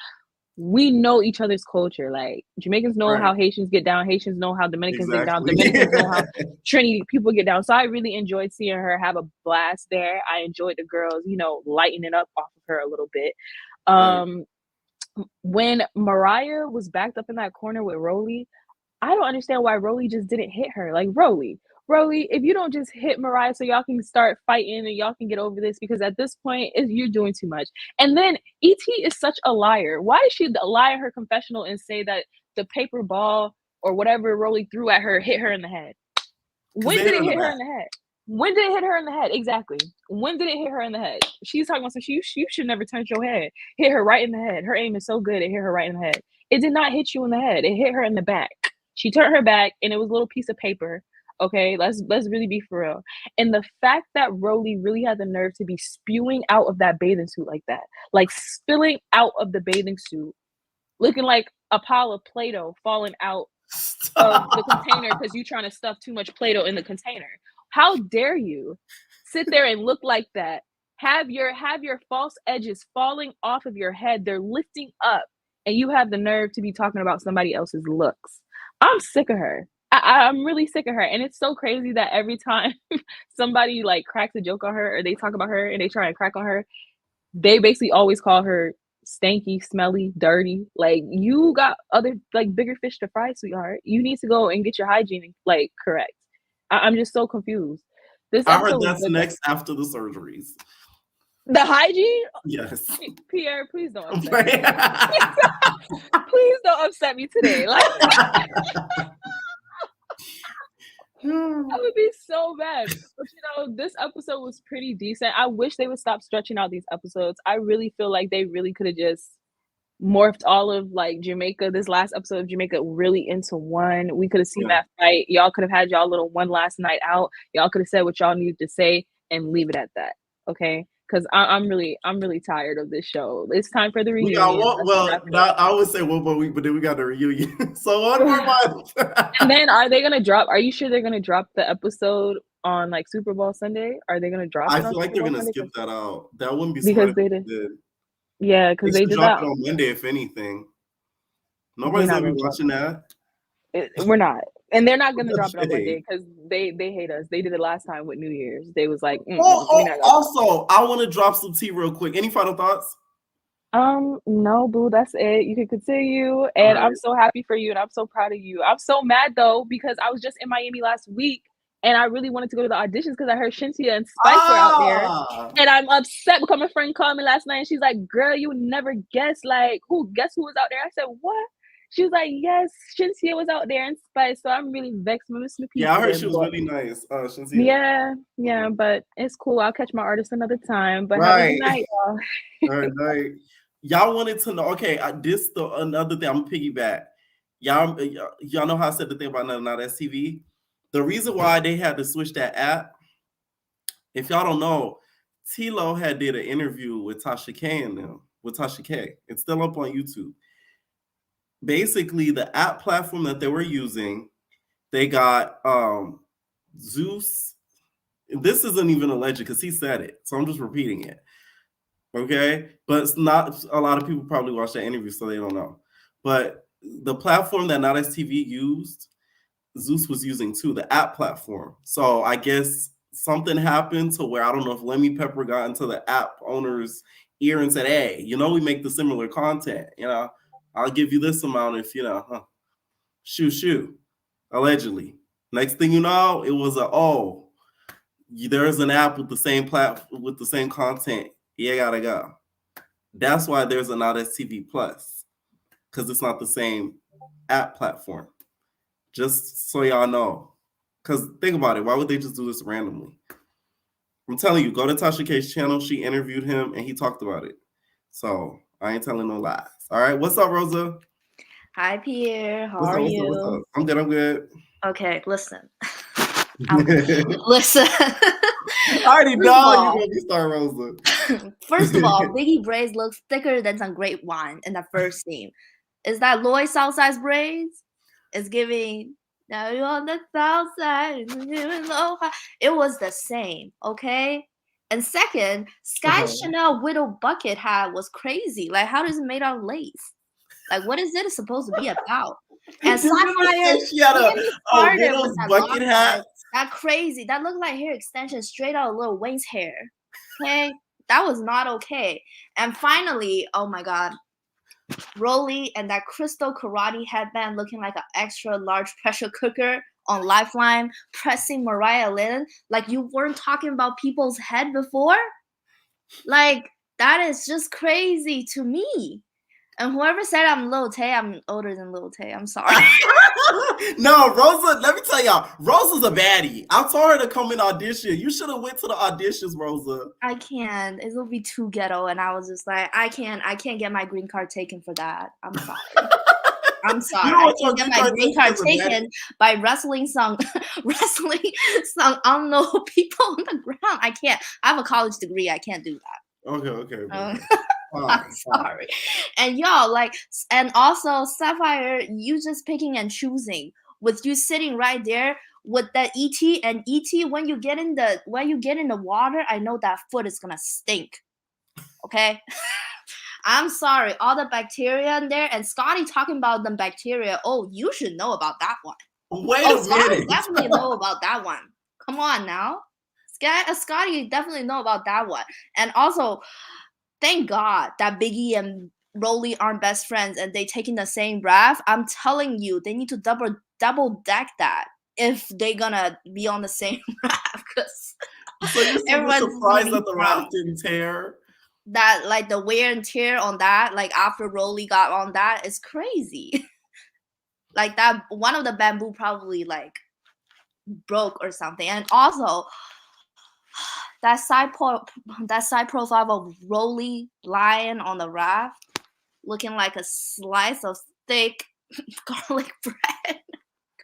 Speaker 10: we know each other's culture. Like, Jamaicans know how Haitians get down. Haitians know how Dominicans get down. Dominicans know how Trinity people get down. So I really enjoyed seeing her have a blast there. I enjoyed the girls, lightening up off of her a little bit. When Mariah was backed up in that corner with Rolly, I don't understand why Rolly just didn't hit her. Like, Rolly, if you don't just hit Mariah so y'all can start fighting and y'all can get over this, because at this point, you're doing too much. And then E.T. is such a liar. Why did she lie in her confessional and say that the paper ball or whatever Rolly threw at her hit her in the head? When did it hit her in the head? When did it hit her in the head? Exactly. When did it hit her in the head? She's talking about some you should never turn your head. Hit her right in the head. Her aim is so good, it hit her right in the head. It did not hit you in the head. It hit her in the back. She turned her back, and it was a little piece of paper. Okay, let's really be for real. And the fact that Rolly really had the nerve to be spewing out of that bathing suit like that, like spilling out of the bathing suit, looking like a pile of Play-Doh falling out of the container because you're trying to stuff too much Play-Doh in the container. How dare you sit there and look like that? Have your false edges falling off of your head. They're lifting up, and you have the nerve to be talking about somebody else's looks. I'm sick of her. I'm really sick of her. And it's so crazy that every time somebody like cracks a joke on her or they talk about her and they try and crack on her, they basically always call her stanky, smelly, dirty. Like, you got other, like, bigger fish to fry, sweetheart. You need to go and get your hygiene, like, correct. I'm just so confused.
Speaker 7: I heard that's next after the surgeries.
Speaker 10: The hygiene?
Speaker 7: Yes.
Speaker 10: Pierre, please don't upset me. Please don't upset me today. Like, I would be so bad. But this episode was pretty decent. I wish they would stop stretching out these episodes. I really feel like they really could have just morphed all of like Jamaica, this last episode of Jamaica, really into one. We could have seen that fight. Y'all could have had y'all little one last night out. Y'all could have said what y'all needed to say and leave it at that. Okay. Because I'm really tired of this show. It's time for the reunion.
Speaker 7: I would say 1 more week, but then we got the reunion. So 1 more month.
Speaker 10: And then are you sure they're gonna drop the episode on like Super Bowl Sunday? Are they gonna drop it?
Speaker 7: I feel like they're gonna skip that out. That wouldn't be
Speaker 10: because
Speaker 7: smart
Speaker 10: they did. Yeah, because they did
Speaker 7: drop
Speaker 10: that
Speaker 7: it on Monday, if anything. Nobody's gonna be watching that.
Speaker 10: We're not. And they're not going to drop it on Monday because they hate us. They did it last time with New Year's. They was like,
Speaker 7: also, I want to drop some tea real quick. Any final thoughts?
Speaker 10: No, boo, that's it. You can continue. And I'm so happy for you and I'm so proud of you. I'm so mad though, because I was just in Miami last week and I really wanted to go to the auditions because I heard Shintia and Spice were out there. And I'm upset because my friend called me last night and she's like, girl, you would never guess, like, guess who was out there? I said, what? She was like, yes, Shintia was out there and Spice. So I'm really vexed.
Speaker 7: I heard she was really nice. Shintia.
Speaker 10: Yeah, but it's cool. I'll catch my artist another time. But have a good night, y'all.
Speaker 7: All right, night. Y'all wanted to know, okay, another thing, I'm gonna piggyback. Y'all know how I said the thing about not STV? The reason why they had to switch that app, if y'all don't know, T-Lo had did an interview with Tasha K and them, with Tasha K. It's still up on YouTube. Basically, the app platform that they were using, they got Zeus. This isn't even alleged because he said it, so I'm just repeating it. Okay, but it's not a lot of people probably watch that interview, so they don't know. But the platform that Not STV used, Zeus was using too, the app platform. So I guess something happened to where I don't know if Lemmy Pepper got into the app owner's ear and said, "Hey, we make the similar content. I'll give you this amount if shoo." Allegedly. Next thing you know, it was there's an app with the same with the same content. You gotta go. That's why there's a Not STV Plus, because it's not the same app platform. Just so y'all know. Because think about it. Why would they just do this randomly? I'm telling you, go to Tasha K's channel. She interviewed him and he talked about it. So I ain't telling no lies. All right. What's up, Rosa?
Speaker 11: Hi, Pierre. How are you?
Speaker 7: What's up? I'm good.
Speaker 11: Okay, listen. Listen.
Speaker 7: I already know you're going to start, Rosa.
Speaker 11: First of all, Biggie braids looks thicker than some grape wine in that first scene. Is that Lloyd Southside's braids? It's giving, now you're on the south side. It was the same, okay? And second, Sky Chanel Widow Bucket hat was crazy. Like, how is it made out of lace? Like, what is it supposed to be about? And Sapphire,
Speaker 7: she had a Widow's bucket hat.
Speaker 11: That crazy. That looked like hair extension straight out of Lil Wayne's hair. Okay? That was not okay. And finally, oh my God, Rolly and that crystal karate headband looking like an extra large pressure cooker on Lifeline, pressing Mariah Lynn like you weren't talking about people's head before. Like, that is just crazy to me. And whoever said I'm Lil Tay, I'm older than Lil Tay. I'm sorry.
Speaker 7: No, Rosa, let me tell y'all, Rosa's a baddie. I told her to come and audition. You should have went to the auditions, Rosa.
Speaker 11: I can't. It'll be too ghetto. And I was just like, I can't get my green card taken for that. I'm sorry. I'm sorry. I can't get my green card taken by wrestling some unknown people on the ground. I can't. I have a college degree. I can't do that.
Speaker 7: Okay.
Speaker 11: I'm sorry. And y'all, like, and also Sapphire, you just picking and choosing with you sitting right there with that ET and ET. When you get in the water, I know that foot is gonna stink. Okay. I'm sorry, all the bacteria in there, and Scotty talking about the bacteria. Oh, you should know about that one.
Speaker 7: Wait a minute.
Speaker 11: Scotty definitely know about that one. Come on now. Scotty definitely know about that one. And also, thank God that Biggie and Rolly aren't best friends and they taking the same breath. I'm telling you, they need to double deck that if they gonna be on the same breath.
Speaker 7: So you're
Speaker 11: Everyone's
Speaker 7: surprised
Speaker 11: really
Speaker 7: that the
Speaker 11: proud.
Speaker 7: raft didn't tear?
Speaker 11: That like the wear and tear on that, like after Rolly got on that, is crazy. Like that, one of the bamboo probably like broke or something. And also that side profile of Rolly lying on the raft, looking like a slice of thick garlic bread.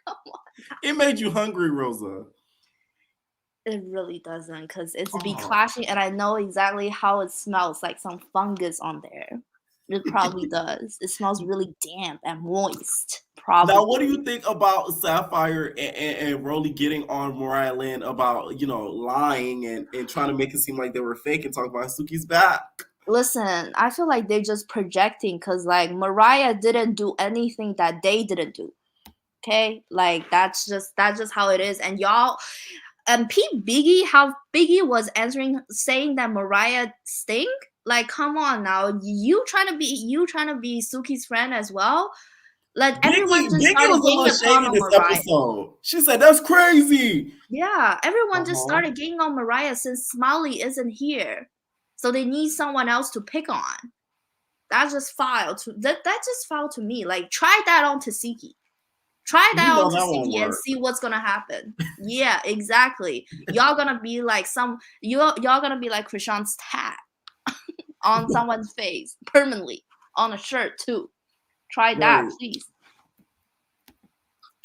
Speaker 11: Come on.
Speaker 7: It made you hungry, Rosa.
Speaker 11: It really doesn't, because it's be
Speaker 7: Oh.
Speaker 11: clashing, and I know exactly how it smells, like some fungus on there. It probably does. It smells really damp and moist. Probably.
Speaker 7: Now, what do you think about Sapphire and Rolly getting on Mariah Lynn about, you know, lying and trying to make it seem like they were fake and talk about Suki's back?
Speaker 11: Listen, I feel like they're just projecting, because like Mariah didn't do anything that they didn't do. Okay, like that's just how it is. And y'all, and Biggie, how Biggie was saying that Mariah stink. Like, come on now, you trying to be Suki's friend as well. Like everyone just
Speaker 7: Biggie
Speaker 11: started
Speaker 7: was a
Speaker 11: getting
Speaker 7: little
Speaker 11: upon
Speaker 7: shady
Speaker 11: on
Speaker 7: this
Speaker 11: Mariah.
Speaker 7: episode. She said, "That's crazy."
Speaker 11: Yeah, everyone just started getting on Mariah since Smiley isn't here, so they need someone else to pick on. That just foul to me. Like, try that on Tasiki. Try that on Tasiki and see what's gonna happen. Yeah, exactly. Y'all gonna be like y'all gonna be like Krishan's tat on someone's face permanently on a shirt too. Try that, please.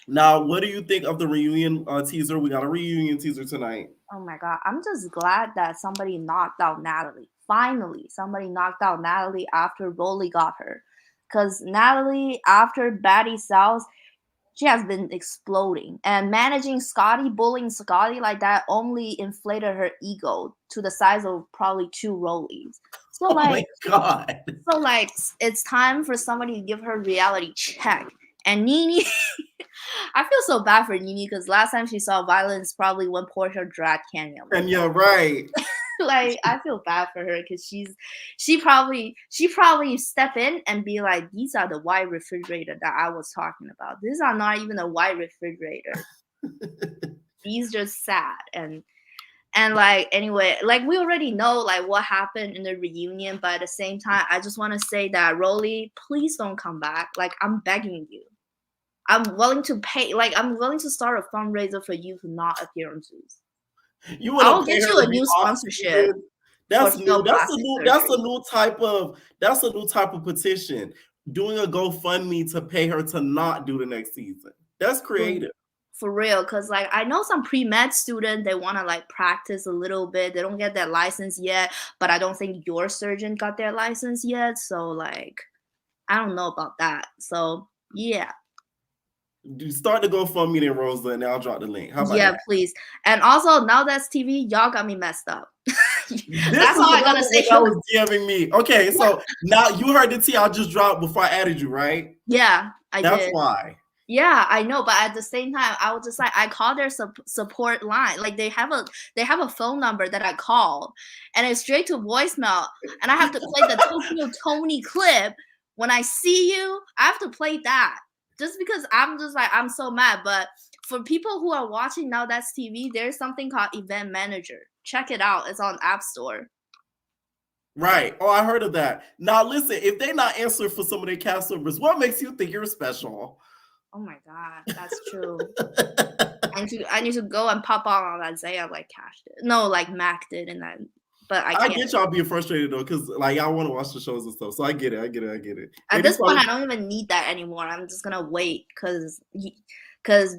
Speaker 7: Now, what do you think of the reunion teaser? We got a reunion teaser tonight.
Speaker 11: Oh my god, I'm just glad that somebody knocked out Natalie. Finally, somebody knocked out Natalie after Rolly got her. Because Natalie, after Baddies South, she has been exploding. And managing Scotty, bullying Scotty like that only inflated her ego to the size of probably 2 Rollies. So
Speaker 7: my God.
Speaker 11: So like it's time for somebody to give her a reality check. And Nene, I feel so bad for Nene because last time she saw violence probably when Portia dragged Kenya.
Speaker 7: And you're right.
Speaker 11: Like I feel bad for her because she probably step in and be like, these are the white refrigerator that I was talking about. These are not even a white refrigerator. These just sad and like anyway, like we already know like what happened in the reunion, but at the same time, I just want to say that Rolly, please don't come back. Like I'm begging you. I'm willing to pay. Like I'm willing to start a fundraiser for you to not appear on Zeus. I'll get you a new sponsorship.
Speaker 7: That's new. That's a new type of petition. Doing a GoFundMe to pay her to not do the next season. That's creative.
Speaker 11: For real, because like I know some pre-med students, they want to like practice a little bit. They don't get their license yet, but I don't think your surgeon got their license yet. So like, I don't know about that. So yeah.
Speaker 7: Start the GoFundMe then, Rosa, and I'll drop the link. How about that?
Speaker 11: Please. And also, now that's TV, y'all got me messed up. That's all I gotta say.
Speaker 7: That was DMing me. Okay, so now you heard the tea I just dropped before I added you, right?
Speaker 11: Yeah, I did.
Speaker 7: That's why.
Speaker 11: Yeah, I know, but at the same time, I was just like, I called their support line. Like they have a phone number that I called, and it's straight to voicemail. And I have to play the Tokyo Tony clip. When I see you, I have to play that. Just because I'm just like, I'm so mad. But for people who are watching Now That's TV, there's something called Event Manager. Check it out. It's on App Store.
Speaker 7: Right. Oh, I heard of that. Now, listen, if they not answering for some of their cast members, what makes you think you're special?
Speaker 11: Oh my God, that's true. I need to go and pop on Isaiah like Cash did. No, like Mac did and then. But I
Speaker 7: get y'all being frustrated though, because like y'all want to watch the shows and stuff. So I get it.
Speaker 11: At this point, I don't even need that anymore. I'm just gonna wait because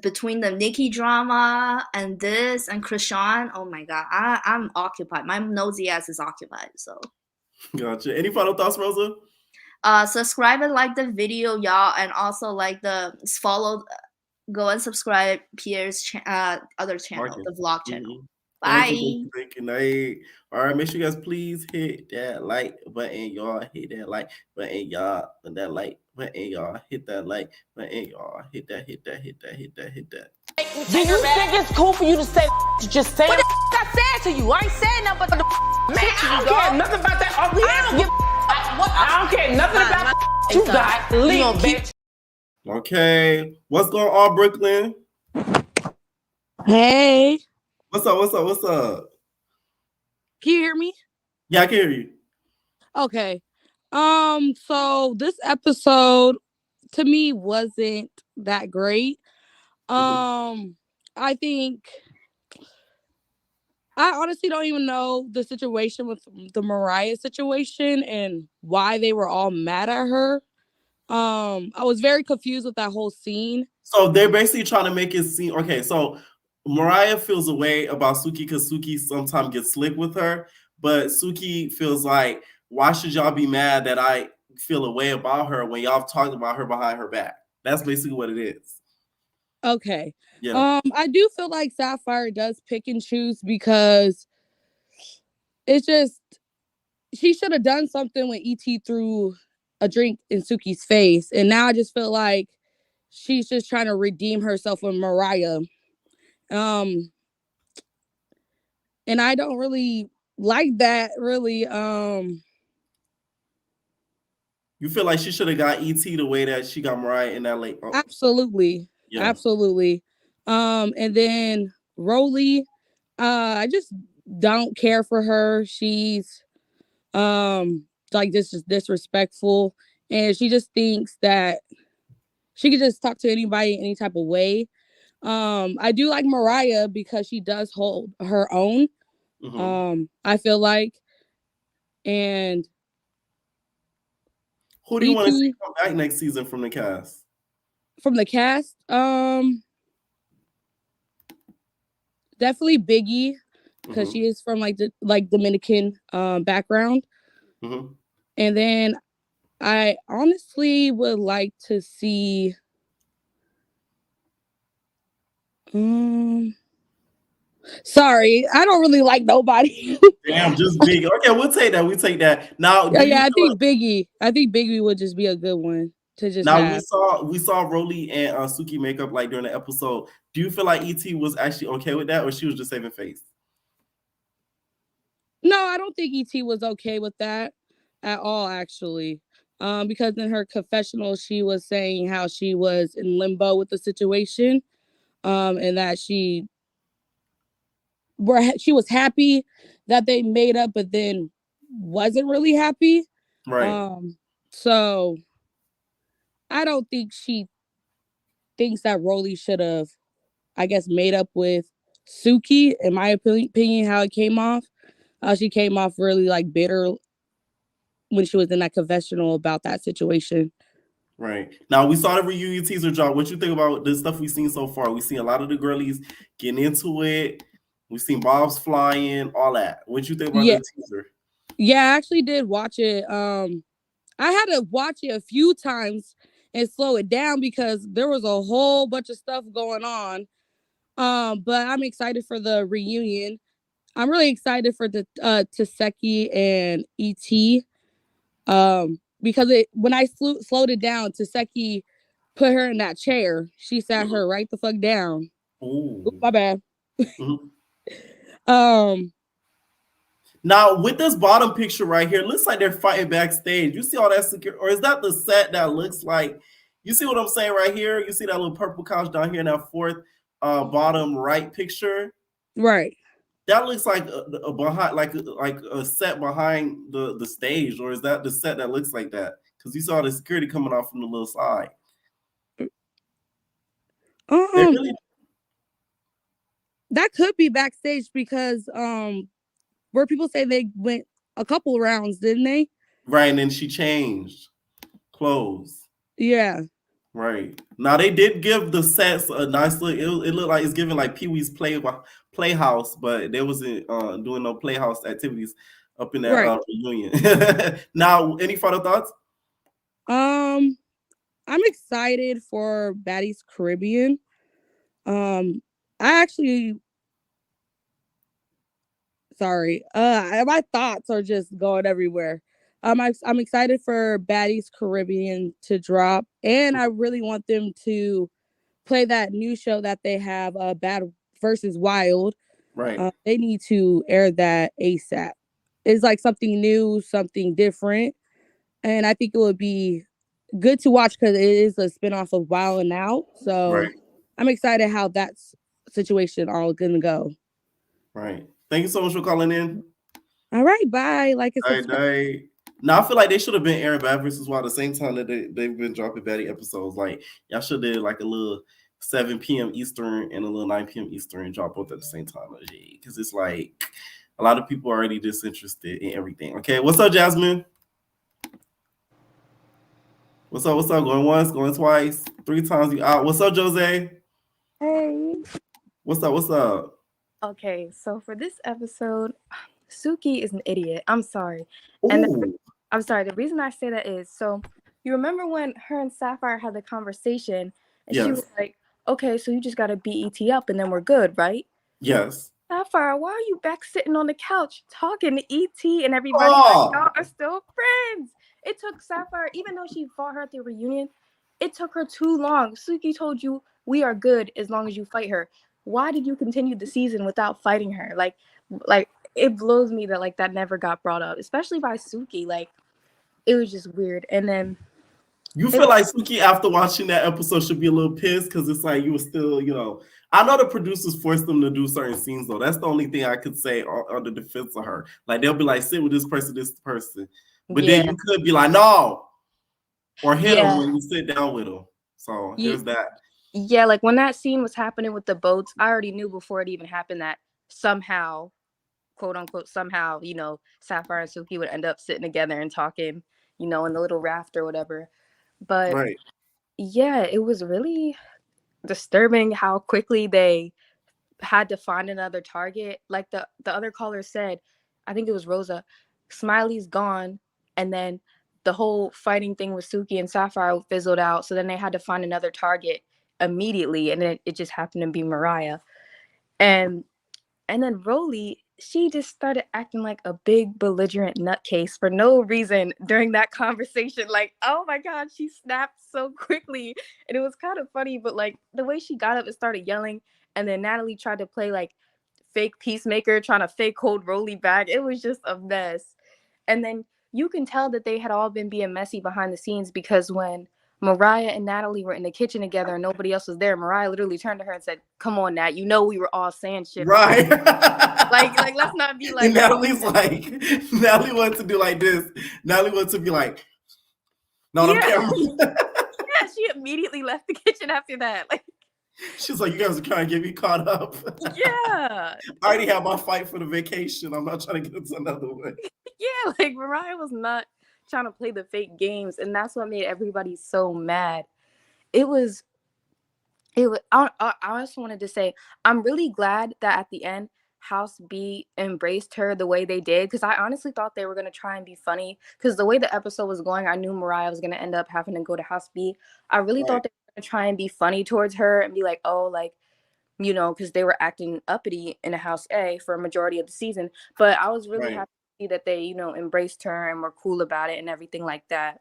Speaker 11: between the Nikki drama and this and Krishan, oh my God, I'm occupied. My nosy ass is occupied. So.
Speaker 7: Gotcha. Any final thoughts, Rosa?
Speaker 11: Subscribe and like the video, y'all, and also like go and subscribe Pierre's other channel, the vlog channel. Bye.
Speaker 7: Good night. All right, make sure you guys please hit that like button, y'all. Hit that like button, y'all. And that like button, y'all. Hit that like button, y'all. Hit that. Do
Speaker 12: you think it's cool for you to say just say what I said to you? I ain't saying nothing but the man. I don't care nothing about that. I don't care nothing about you got. Leave, bitch.
Speaker 7: Okay. What's going on, Brooklyn?
Speaker 9: Hey.
Speaker 7: What's up?
Speaker 9: Can you hear me?
Speaker 7: Yeah, I can hear you.
Speaker 9: Okay. So this episode to me wasn't that great. I think I honestly don't even know the situation with the Mariah situation and why they were all mad at her. I was very confused with that whole scene.
Speaker 7: So they're basically trying to make it seem okay. So Mariah feels a way about Suki because Suki sometimes gets slick with her, but Suki feels like, why should y'all be mad that I feel a way about her when y'all talked about her behind her back? That's basically what it is.
Speaker 9: Okay.
Speaker 7: Yeah.
Speaker 9: I do feel like Sapphire does pick and choose because it's just she should have done something when ET threw a drink in Suki's face, and now I just feel like she's just trying to redeem herself with Mariah. And I don't really like that. Really,
Speaker 7: You feel like she should have got ET the way that she got Mariah in that late. Oh,
Speaker 9: absolutely,
Speaker 7: yeah.
Speaker 9: absolutely. And then Rolly, I just don't care for her. She's like this is disrespectful, and she just thinks that she could just talk to anybody any type of way. I do like Mariah because she does hold her own. I feel like, and
Speaker 7: Who do you want to see
Speaker 9: ET
Speaker 7: come back next season from the cast?
Speaker 9: from the cast, definitely Biggie because she is from like the Dominican background. And then I honestly would like to see sorry, I don't really like nobody.
Speaker 7: Damn, just Biggie. Okay, we'll take that. We take that. Now,
Speaker 9: Yeah, I think Biggie would just be a good one to just
Speaker 7: now
Speaker 9: have.
Speaker 7: we saw Rolly and Suki make up like during the episode. Do you feel like ET was actually okay with that, or she was just saving face?
Speaker 9: No, I don't think ET was okay with that at all, actually. Because in her confessional, she was saying how she was in limbo with the situation, and that she was happy that they made up, but then wasn't really happy.
Speaker 7: Right.
Speaker 9: So I don't think she thinks that Rolly should have, I guess, made up with Suki. In my opinion, how it came off, she came off really like bitter when she was in that confessional about that situation.
Speaker 7: Right. Now we saw the reunion teaser drop. What you think about the stuff we've seen so far? We've seen a lot of the girlies getting into it. We've seen Bob's flying, all that. What you think about the teaser?
Speaker 9: Yeah, I actually did watch it. I had to watch it a few times and slow it down because there was a whole bunch of stuff going on. But I'm excited for the reunion. I'm really excited for the Taseki and ET. Because when I slowed it down, Taseki put her in that chair. She sat her right the fuck down.
Speaker 7: Ooh.
Speaker 9: My bad.
Speaker 7: Now with this bottom picture right here, it looks like they're fighting backstage. You see all that secure, or is that the set that looks like? You see what I'm saying right here? You see that little purple couch down here in that fourth bottom right picture?
Speaker 9: Right.
Speaker 7: That looks like a behind, like a set behind the stage, or is that the set that looks like that? Because you saw the security coming off from the little side.
Speaker 9: That could be backstage because where people say they went a couple rounds, didn't they?
Speaker 7: Right, and then she changed clothes.
Speaker 9: Yeah.
Speaker 7: Right. Now they did give the sets a nice look. It looked like it's giving like Pee-wee's Playhouse, but they wasn't doing no Playhouse activities up in that reunion. Now, any further thoughts?
Speaker 9: I'm excited for Baddies Caribbean. I actually sorry. My thoughts are just going everywhere. I'm excited for Baddies Caribbean to drop, and I really want them to play that new show that they have, Bad versus Wild.
Speaker 7: Right.
Speaker 9: They need to air that ASAP. It's like something new, something different, and I think it would be good to watch because it is a spinoff of Wild and Out. So I'm excited how that situation all gonna go.
Speaker 7: Right. Thank you so much for calling in.
Speaker 9: All right, bye. Like and subscribe.
Speaker 7: Now I feel like they should have been airing Bad vs. Wild at the same time that they've been dropping Baddie episodes. Like y'all should have did like a little 7 p.m. Eastern and a little 9 p.m. Eastern and drop both at the same time. Because it's like a lot of people are already disinterested in everything. Okay, what's up, Jasmine? What's up? What's up? Going once, going twice, 3 times you out. What's up, Jose?
Speaker 13: Hey.
Speaker 7: What's up? What's up?
Speaker 13: Okay, so for this episode, Suki is an idiot. I'm sorry. I'm sorry. The reason I say that is, so you remember when her and Sapphire had the conversation and she was like, okay, so you just got to beat ET up and then we're good, right?
Speaker 7: Yes.
Speaker 13: Sapphire, why are you back sitting on the couch talking to ET and everybody? Like, y'all are still friends. It took Sapphire, even though she fought her at the reunion, it took her too long. Suki told you we are good as long as you fight her. Why did you continue the season without fighting her? Like it blows me that like that never got brought up, especially by Suki. Like it was just weird. And then
Speaker 7: you feel like Suki after watching that episode should be a little pissed because it's like you were still, you know. I know the producers forced them to do certain scenes though. That's the only thing I could say on the defense of her. Like they'll be like, sit with this person, but then you could be like, no, or hit them when you sit down with them. So there's that.
Speaker 13: Yeah, like when that scene was happening with the boats, I already knew before it even happened that somehow, quote unquote, somehow, you know, Sapphire and Suki would end up sitting together and talking, you know, in the little raft or whatever. But yeah, it was really disturbing how quickly they had to find another target. Like the other caller said, I think it was Rosa, Smiley's gone, and then the whole fighting thing with Suki and Sapphire fizzled out. So then they had to find another target immediately, and it just happened to be Mariah. And then Rolly, she just started acting like a big belligerent nutcase for no reason during that conversation. Like, oh my God, she snapped so quickly. And it was kind of funny, but like the way she got up and started yelling, and then Natalie tried to play like fake peacemaker, trying to fake hold Rolly back. It was just a mess. And then you can tell that they had all been being messy behind the scenes because when Mariah and Natalie were in the kitchen together and nobody else was there, Mariah literally turned to her and said, come on, Nat, you know we were all saying shit.
Speaker 7: Right.
Speaker 13: like let's not be like...
Speaker 7: And Natalie's like, Natalie wants to do like this. Natalie wants to be like, no, don't care.
Speaker 13: Yeah, she immediately left the kitchen after that. Like,
Speaker 7: she's like, you guys are trying to get me caught up.
Speaker 13: Yeah.
Speaker 7: I already had my fight for the vacation. I'm not trying to get into another one.
Speaker 13: Yeah, like Mariah was not trying to play the fake games, and that's what made everybody so mad. I also wanted to say I'm really glad that at the end House B embraced her the way they did, because I honestly thought they were going to try and be funny, because the way the episode was going, I knew Mariah was going to end up having to go to House B. I really thought they were going to try and be funny towards her and be like, oh, like, you know, because they were acting uppity in a House A for a majority of the season. But I was really happy to see that they, you know, embraced her and were cool about it and everything like that.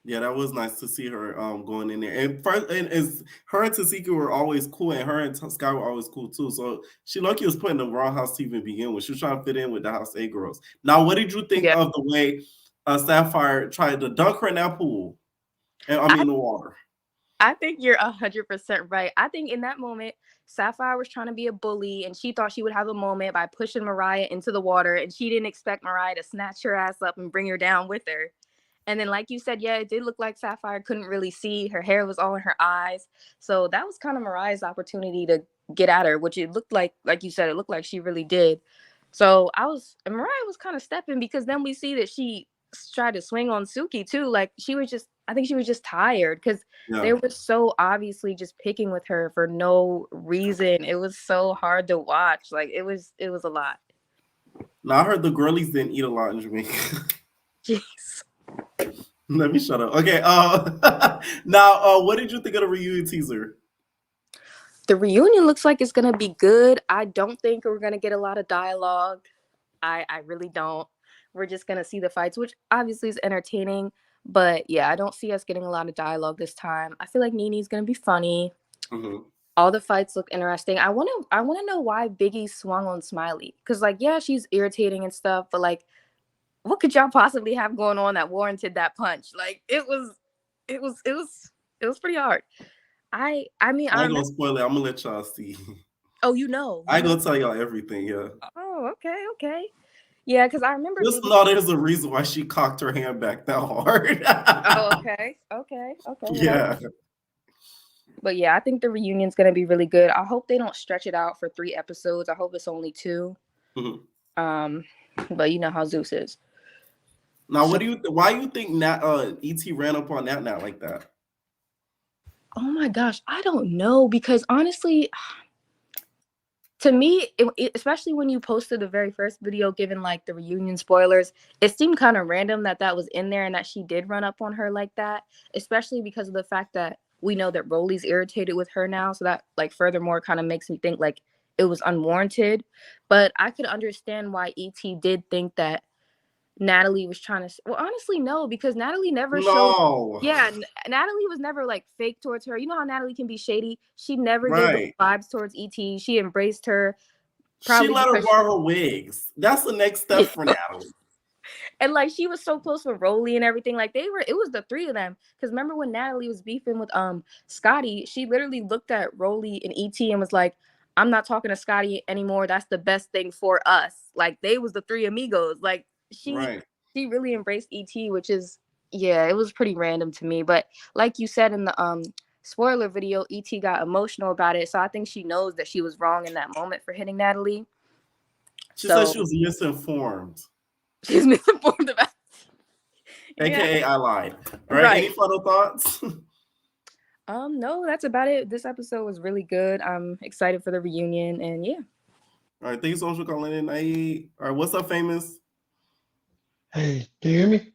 Speaker 7: Yeah, that was nice to see her going in there. And first, and as her and Tasika were always cool, and her and Sky were always cool too. So she lucky was put in the wrong house to even begin with. She was trying to fit in with the House A girls. Now, what did you think of the way Sapphire tried to dunk her in that pool? And I mean the water.
Speaker 13: I think you're 100% right. I think in that moment, Sapphire was trying to be a bully, and she thought she would have a moment by pushing Mariah into the water, and she didn't expect Mariah to snatch her ass up and bring her down with her. And then, like you said, yeah, it did look like Sapphire couldn't really see. Her hair was all in her eyes. So that was kind of Mariah's opportunity to get at her, which it looked like you said, it looked like she really did. So Mariah was kind of stepping, because then we see that she tried to swing on Suki too. Like I think she was just tired, because they were so obviously just picking with her for no reason. It was so hard to watch. Like it was a lot.
Speaker 7: Now I heard the girlies didn't eat a lot in Jamaica.
Speaker 13: Jeez.
Speaker 7: Let me shut up. Okay. Now, what did you think of the reunion teaser?
Speaker 13: The reunion looks like it's gonna be good. I don't think we're gonna get a lot of dialogue. I really don't. We're just gonna see the fights, which obviously is entertaining. But yeah, I don't see us getting a lot of dialogue this time. I feel like Nene's gonna be funny.
Speaker 7: Mm-hmm.
Speaker 13: All the fights look interesting. I wanna know why Biggie swung on Smiley. Cause like, yeah, she's irritating and stuff, but like, what could y'all possibly have going on that warranted that punch? Like it was pretty hard. I mean,
Speaker 7: I ain't gonna spoil it. I'm gonna let y'all see.
Speaker 13: Oh, you know.
Speaker 7: I ain't gonna tell y'all everything, yeah.
Speaker 13: Oh, okay. Yeah, because I remember
Speaker 7: Just
Speaker 13: thinking.
Speaker 7: know there's a reason why she cocked her hand back that hard.
Speaker 13: Oh, okay, whatever.
Speaker 7: Yeah.
Speaker 13: But yeah, I think the reunion's gonna be really good. I hope they don't stretch it out for 3 episodes. I hope it's only 2.
Speaker 7: Mhm.
Speaker 13: But you know how Zeus is.
Speaker 7: Now,
Speaker 13: So,
Speaker 7: why you think ET ran up on Nat like that?
Speaker 13: oh my gosh, I don't know because honestly, to me, especially when you posted the very first video, given like the reunion spoilers, it seemed kind of random that was in there and that she did run up on her like that. Especially because of the fact that we know that Rolly's irritated with her now, so that like furthermore kind of makes me think like it was unwarranted. But I could understand why ET did think that Natalie was trying to. Well, honestly, no, because Natalie never showed.
Speaker 7: No.
Speaker 13: Yeah, Natalie was never like fake towards her. You know how Natalie can be shady. She never gave those
Speaker 7: Right.
Speaker 13: vibes towards ET. She embraced her,
Speaker 7: She
Speaker 13: probably
Speaker 7: let her
Speaker 13: because.
Speaker 7: borrow her wigs. That's the next step for Natalie.
Speaker 13: And like she was so close with Rolly and everything. Like they were. It was the 3 of them. Because remember when Natalie was beefing with Scotty, she literally looked at Rolly and ET and was like, "I'm not talking to Scotty anymore. That's the best thing for us." Like they was the 3 amigos. Like
Speaker 7: Right.
Speaker 13: she really embraced ET, which is, yeah, it was pretty random to me. But like you said in the spoiler video, ET got emotional about it. So I think she knows that she was wrong in that moment for hitting Natalie.
Speaker 7: She said she was misinformed.
Speaker 13: She's misinformed about it.
Speaker 7: AKA
Speaker 13: Yeah.
Speaker 7: I lied. All right. Any final thoughts?
Speaker 13: No, that's about it. This episode was really good. I'm excited for the reunion and yeah.
Speaker 7: All right. Thank you so much for calling in. All right. What's up, famous?
Speaker 14: Hey, can you hear me?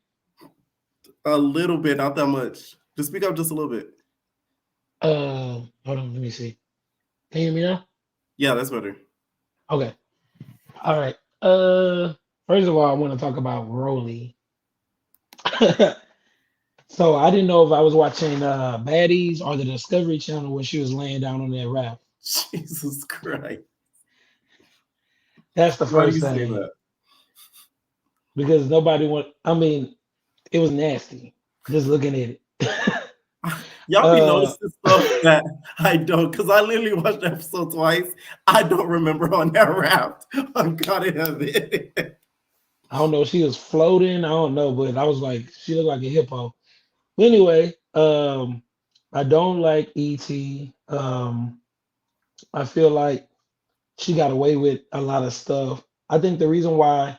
Speaker 7: A little bit, not that much. Just speak up just a little bit.
Speaker 14: Hold on, let me see. Can you hear me now?
Speaker 7: Yeah, that's better.
Speaker 14: Okay. All right. First of all, I want to talk about Rolly. So I didn't know if I was watching Baddies or the Discovery Channel when she was laying down on that raft.
Speaker 7: Jesus Christ.
Speaker 14: That's the
Speaker 7: Why do
Speaker 14: first
Speaker 7: you say
Speaker 14: thing.
Speaker 7: that?
Speaker 14: Because nobody it was nasty. Just looking at it.
Speaker 7: Y'all be noticing stuff that I don't, because I literally watched the episode twice. I don't remember on that raft. I'm gonna have it.
Speaker 14: I don't know. She was floating. I don't know, but I was like, she looked like a hippo. But anyway, I don't like ET. I feel like she got away with a lot of stuff. I think the reason why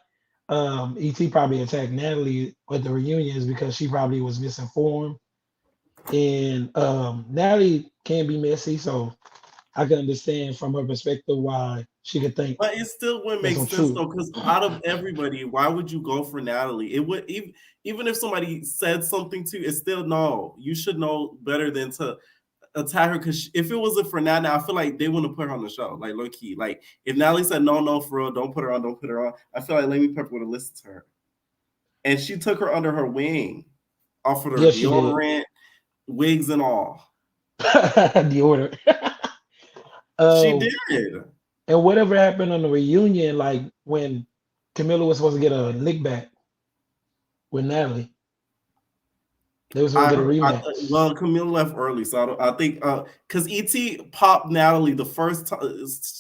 Speaker 14: ET probably attacked Natalie at the reunion is because she probably was misinformed. And Natalie can be messy, so I can understand from her perspective why she could think
Speaker 7: But it still wouldn't
Speaker 14: there's
Speaker 7: make
Speaker 14: some
Speaker 7: sense
Speaker 14: truth.
Speaker 7: though, because out of everybody, why would you go for Natalie? It would even if somebody said something to you, it's still no. You should know better than to attack her, because if it wasn't for Natalie, I feel like they wouldn't put her on the show. Like low key, like if Natalie said no, for real, don't put her on, don't put her on. I feel like Lady Pepper would have listened to her, and she took her under her wing, offered her
Speaker 14: Yes, she did.
Speaker 7: deodorant, wigs, and all.
Speaker 14: Deodorant.
Speaker 7: She did.
Speaker 14: And whatever happened on the reunion, like when Camilla was supposed to get a lick back with Natalie, they were supposed to get a rematch.
Speaker 7: Well, Camille left early, so I think because ET popped Natalie the first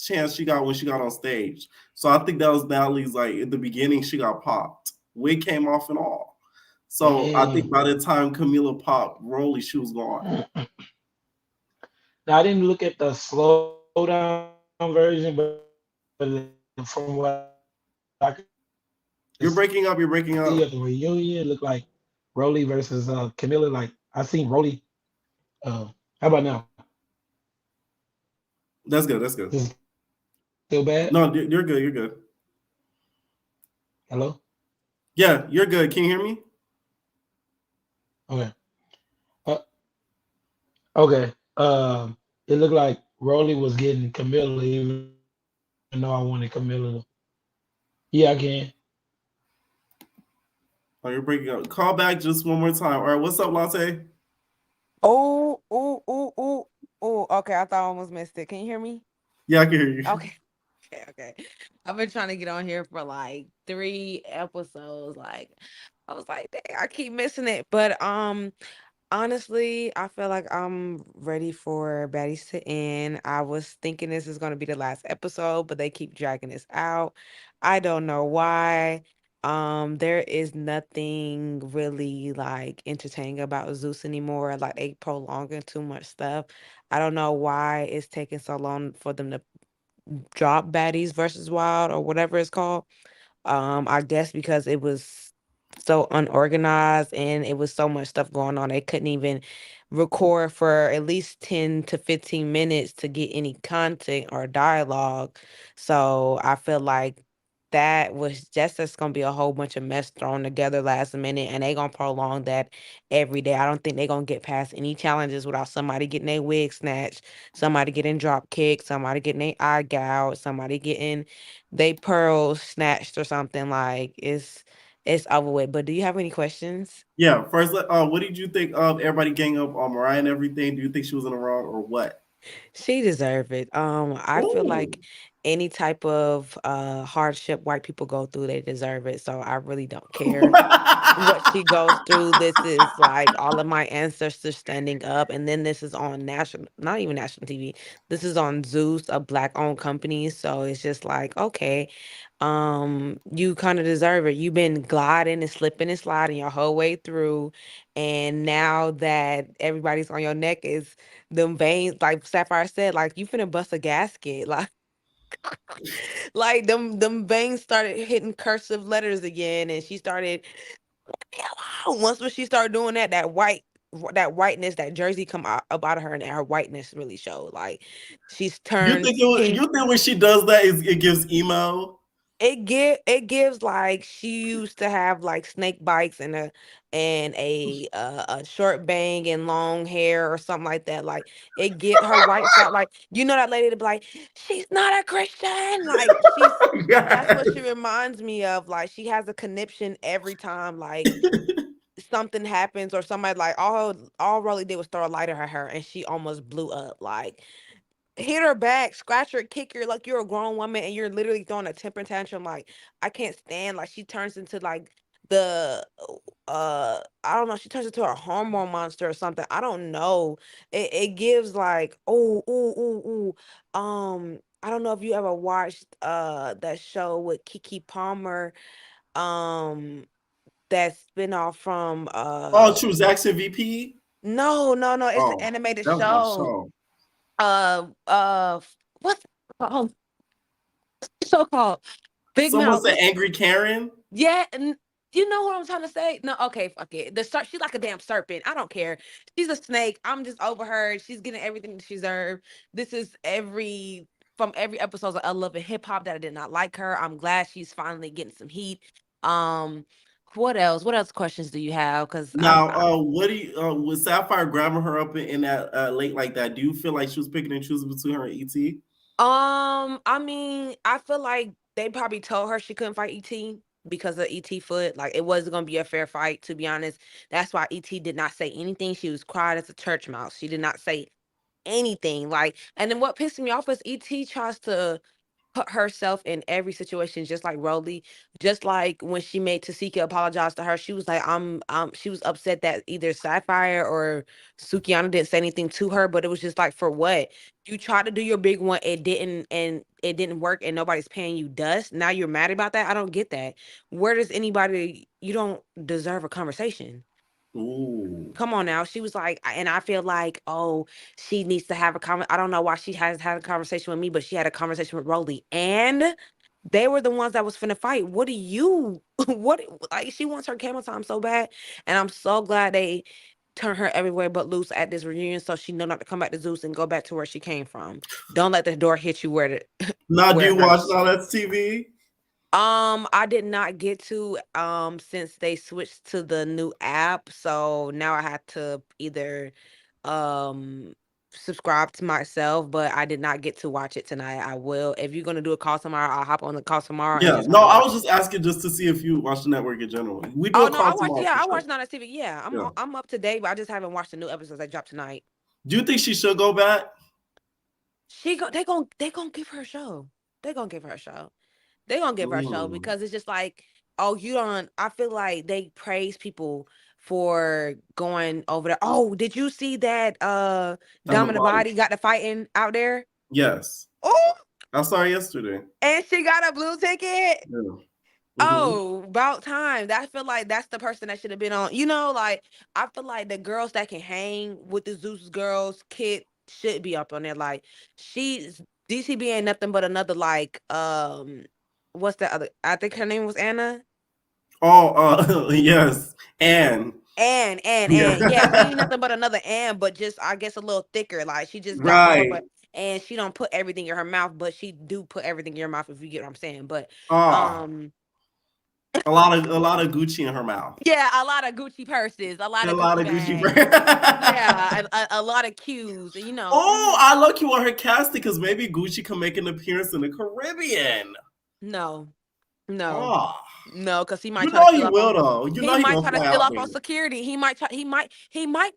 Speaker 7: chance she got when she got on stage. So I think that was Natalie's, like in the beginning she got popped, wig came off and all. So I think by the time Camilla popped Rolly, she was gone.
Speaker 14: Now I didn't look at the slow down version, but from what I could
Speaker 7: You're breaking up.
Speaker 14: see at the reunion, it looked like Rolly versus Camilla. Like I seen Rolly. How about now?
Speaker 7: That's good. That's good.
Speaker 14: Still bad?
Speaker 7: No, you're good. You're good.
Speaker 14: Hello?
Speaker 7: Yeah, you're good. Can you hear me?
Speaker 14: Okay. Okay. It looked like Rolly was getting Camilla, even though I wanted Camilla. Yeah, I can.
Speaker 7: Oh, you're breaking up. Call back just one more time. All right, what's up, Latte?
Speaker 15: Oh. Okay, I thought I almost missed it. Can you hear me?
Speaker 7: Yeah, I can hear you.
Speaker 15: Okay. I've been trying to get on here for like 3 episodes. Like, I was like, dang, I keep missing it. But honestly, I feel like I'm ready for Baddies to end. I was thinking this is gonna be the last episode, but they keep dragging this out. I don't know why. There is nothing really like entertaining about Zeus anymore. Like they prolonging too much stuff. I don't know why it's taking so long for them to drop Baddies versus Wild or whatever it's called. I guess because it was so unorganized and it was so much stuff going on, they couldn't even record for at least 10 to 15 minutes to get any content or dialogue. So I feel like that was just gonna be a whole bunch of mess thrown together last minute, and they gonna prolong that every day. I don't think they gonna get past any challenges without somebody getting their wig snatched, somebody getting drop kicked, somebody getting their eye gouged, somebody getting they pearls snatched or something. Like it's over with. But do you have any questions?
Speaker 7: Yeah, first, what did you think of everybody gang up on Mariah and everything? Do you think she was in the wrong or what?
Speaker 15: She deserved it. I feel
Speaker 7: Ooh.
Speaker 15: like any type of hardship white people go through, they deserve it. So I really don't care what she goes through. This is like all of my ancestors standing up, and then this is on national, not even national TV. This is on Zeus, a black-owned company. So it's just like, okay, you kind of deserve it. You've been gliding and slipping and sliding your whole way through, and now that everybody's on your neck is them veins, like Sapphire said, like you finna bust a gasket, like. Like them veins started hitting cursive letters again, and she started once when she started doing that, that whiteness, that jersey come out up out of her, and her whiteness really showed. Like she's turned pink.
Speaker 7: You think when she does that, it gives emo?
Speaker 15: It gives like she used to have like snake bites and a short bang and long hair or something like that. Like it get her white side, like you know that lady to be like, she's not a Christian. Like that's what she reminds me of. Like she has a conniption every time like something happens or somebody like all Rolly did was throw a light at her and she almost blew up. Like hit her back, scratch her, kick her like you're a grown woman and you're literally throwing a temper tantrum. Like I can't stand. Like she turns into like the I don't know. She turns into a hormone monster or something. I don't know. It gives like I don't know if you ever watched that show with Kiki Palmer. Um, that spinoff from
Speaker 7: Oh, True Jackson VP.
Speaker 15: no, it's an
Speaker 7: Oh,
Speaker 15: animated
Speaker 7: that was my
Speaker 15: show.
Speaker 7: show.
Speaker 15: Uh what's oh, so called Big
Speaker 7: Someone
Speaker 15: Mouth.
Speaker 7: said Angry Karen.
Speaker 15: Yeah, and you know what I'm trying to say? No, okay, fuck it. She's like a damn serpent. I don't care. She's a snake. I'm just over her. She's getting everything that she deserves. This is from every episode of I Love and Hip Hop that I did not like her. I'm glad she's finally getting some heat. Um, what else? What else questions do you have? Because
Speaker 7: Now, what do you was Sapphire grabbing her up in that late like that? Do you feel like she was picking and choosing between her and ET?
Speaker 15: I mean, I feel like they probably told her she couldn't fight ET because of ET foot. Like it wasn't gonna be a fair fight, to be honest. That's why ET did not say anything. She was quiet as a church mouse. She did not say anything. Like, and then what pissed me off is ET tries to put herself in every situation, just like Rolly. Just like when she made Tasika apologize to her, she was like, she was upset that either Sapphire or Sukiana didn't say anything to her, but it was just like, for what? You tried to do your big one, it didn't, and it didn't work, and nobody's paying you dust. Now you're mad about that? I don't get that. Where does anybody, you don't deserve a conversation.
Speaker 7: Ooh.
Speaker 15: Come on now. She was like, and I feel like, oh, she needs to have a I don't know why she has had a conversation with me, but she had a conversation with Rolly. And they were the ones that was finna fight. What do you what like she wants her camel time so bad. And I'm so glad they turn her everywhere but loose at this reunion so she know not to come back to Zeus and go back to where she came from. Don't let the door hit you where
Speaker 7: Now, do
Speaker 15: where it
Speaker 7: you watch
Speaker 15: hurts.
Speaker 7: all that TV?
Speaker 15: I did not get to since they switched to the new app. So now I had to either um subscribe to myself, but I did not get to watch it tonight. I will. If you're gonna do a call tomorrow, I'll hop on the call tomorrow and
Speaker 7: Yeah,
Speaker 15: just
Speaker 7: no,
Speaker 15: have to
Speaker 7: I
Speaker 15: watch
Speaker 7: was
Speaker 15: it.
Speaker 7: just asking just to see if you watch the network in general. We do
Speaker 15: Oh
Speaker 7: a
Speaker 15: no, I
Speaker 7: call
Speaker 15: watched
Speaker 7: tomorrow
Speaker 15: yeah,
Speaker 7: for
Speaker 15: I
Speaker 7: sure.
Speaker 15: watched Not on TV. Yeah,
Speaker 7: Yeah.
Speaker 15: I'm up to date, but I just haven't watched the new episodes that dropped tonight.
Speaker 7: Do you think she should go back?
Speaker 15: They gonna give her a show. They gonna give her a show. They gonna give her a show
Speaker 7: Mm.
Speaker 15: because it's just like, oh, you don't. I feel like they praise people for going over there. Oh, did you see that?
Speaker 7: On the
Speaker 15: Dom and the
Speaker 7: body.
Speaker 15: Body got the fighting out there.
Speaker 7: Yes.
Speaker 15: Oh,
Speaker 7: I saw her yesterday.
Speaker 15: And she got a blue ticket.
Speaker 7: Yeah.
Speaker 15: Oh, about time. I feel like that's the person that should have been on. Like I feel like the girls that can hang with the Zeus girls, Kit should be up on there. Like she's DCB ain't nothing but another what's the other? I think her name was Anna.
Speaker 7: Oh, yes, and
Speaker 15: Yeah, she ain't nothing but another Ann, but just I guess a little thicker. Like she just got more,
Speaker 7: right.
Speaker 15: but and she don't put everything in her mouth, but she do put everything in your mouth if you get what I'm saying. But
Speaker 7: Ah, a lot of Gucci in her mouth.
Speaker 15: yeah, a lot of Gucci purses, a lot
Speaker 7: A
Speaker 15: of
Speaker 7: lot
Speaker 15: Gucci
Speaker 7: of Gucci.
Speaker 15: bags. Yeah, a lot of cues,
Speaker 7: Oh, I look you want her casting because maybe Gucci can make an appearance in the Caribbean.
Speaker 15: No, no,
Speaker 7: Ah,
Speaker 15: no, because he might
Speaker 7: you
Speaker 15: try to
Speaker 7: know he
Speaker 15: steal up
Speaker 7: will
Speaker 15: on.
Speaker 7: though. You know
Speaker 15: He
Speaker 7: he
Speaker 15: might
Speaker 7: gonna
Speaker 15: try to
Speaker 7: fly
Speaker 15: steal
Speaker 7: out
Speaker 15: up
Speaker 7: there.
Speaker 15: on security. He might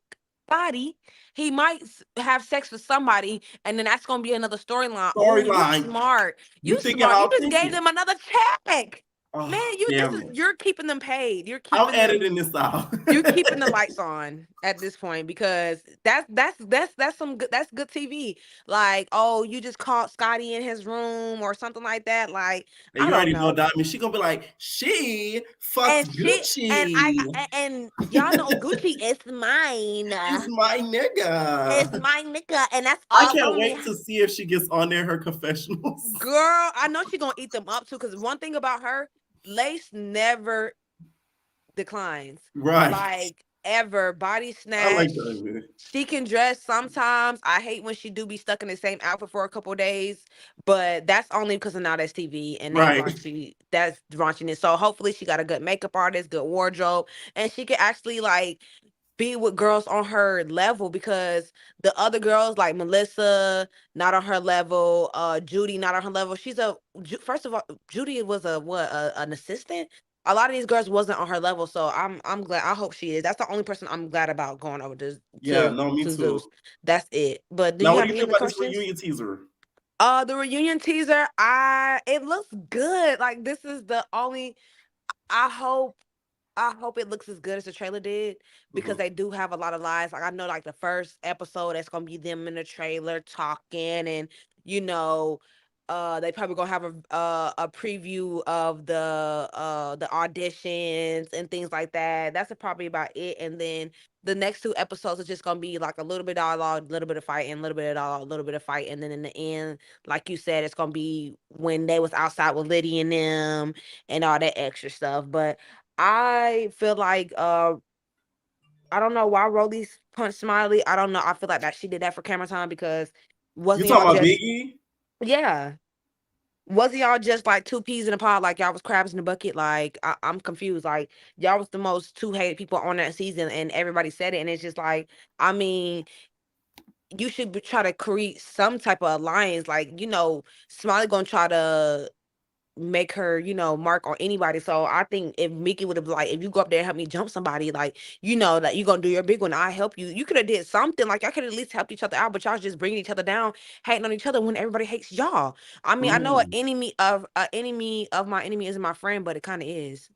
Speaker 15: body. He might have sex with somebody, and then that's gonna be another storyline. Oh, you
Speaker 7: Storyline.
Speaker 15: smart.
Speaker 7: You
Speaker 15: You
Speaker 7: thinking
Speaker 15: smart. You
Speaker 7: how I'm
Speaker 15: just gave
Speaker 7: thinking?
Speaker 15: them another check.
Speaker 7: Oh,
Speaker 15: Man,
Speaker 7: damn it!
Speaker 15: you're keeping them paid.
Speaker 7: I'm editing this out.
Speaker 15: You're keeping the lights on at this point because that's good TV. Like, oh, you just caught Scotty in his room or something like that. Like,
Speaker 7: And
Speaker 15: I
Speaker 7: you
Speaker 15: don't
Speaker 7: already know
Speaker 15: know.
Speaker 7: Diamond. She gonna be like, she fucked Gucci.
Speaker 15: And y'all know Gucci is mine.
Speaker 7: He's my
Speaker 15: It's
Speaker 7: nigga.
Speaker 15: my nigga, and that's
Speaker 7: I
Speaker 15: all
Speaker 7: can't
Speaker 15: on me.
Speaker 7: wait to see if she gets on there her confessionals.
Speaker 15: Girl, I know she gonna eat them up too. Because one thing about her, Lace never declines.
Speaker 7: Right.
Speaker 15: Like ever. Body
Speaker 7: I
Speaker 15: snatch.
Speaker 7: like Diamond.
Speaker 15: She can dress sometimes. I hate when she do be stuck in the same outfit for a couple of days, but that's only because of Now That's TV and they
Speaker 7: Right.
Speaker 15: raunchy. That's raunchiness. So hopefully she got a good makeup artist, good wardrobe, and she can actually like be with girls on her level because the other girls like Melissa not on her level, Judy not on her level. First of all, Judy was an assistant. A lot of these girls wasn't on her level, so I'm glad. I hope she is. That's the only person I'm glad about going over
Speaker 7: Yeah, no, me
Speaker 15: to
Speaker 7: too.
Speaker 15: Zeus. That's it. But do
Speaker 7: Now,
Speaker 15: you
Speaker 7: what
Speaker 15: have
Speaker 7: do you
Speaker 15: any
Speaker 7: think
Speaker 15: other
Speaker 7: about this
Speaker 15: questions?
Speaker 7: reunion teaser?
Speaker 15: The reunion teaser, it looks good. Like this is the only. I hope it looks as good as the trailer did because they do have a lot of lies. Like I know, like the first episode, that's gonna be them in the trailer talking, and you know, they probably gonna have a preview of the auditions and things like that. That's probably about it. And then the next two episodes are just gonna be like a little bit of dialogue, a little bit of fight, and a little bit of dialogue, a little bit of fight, and then in the end, like you said, it's gonna be when they was outside with Liddy and them and all that extra stuff. But I feel like I don't know why Rolly's punched Smiley. I don't know. I feel like that she did that for camera time because
Speaker 7: You
Speaker 15: wasn't
Speaker 7: talking
Speaker 15: y'all
Speaker 7: about
Speaker 15: just
Speaker 7: Biggie?
Speaker 15: yeah. Wasn't y'all just like two peas in a pod, like y'all was crabs in a bucket? Like I'm confused. Like y'all was the most two hated people on that season, and everybody said it, and it's just like, I mean, you should try to create some type of alliance. Like Smiley gonna try to make her, mark on anybody. So I think if Mickey would have like, if you go up there and help me jump somebody, like, that you gonna do your big one, I help you. You could have did something like y'all could at least helped each other out, but y'all just bringing each other down, hating on each other when everybody hates y'all. I mean, I know an enemy of my enemy isn't my friend, but it kind of is.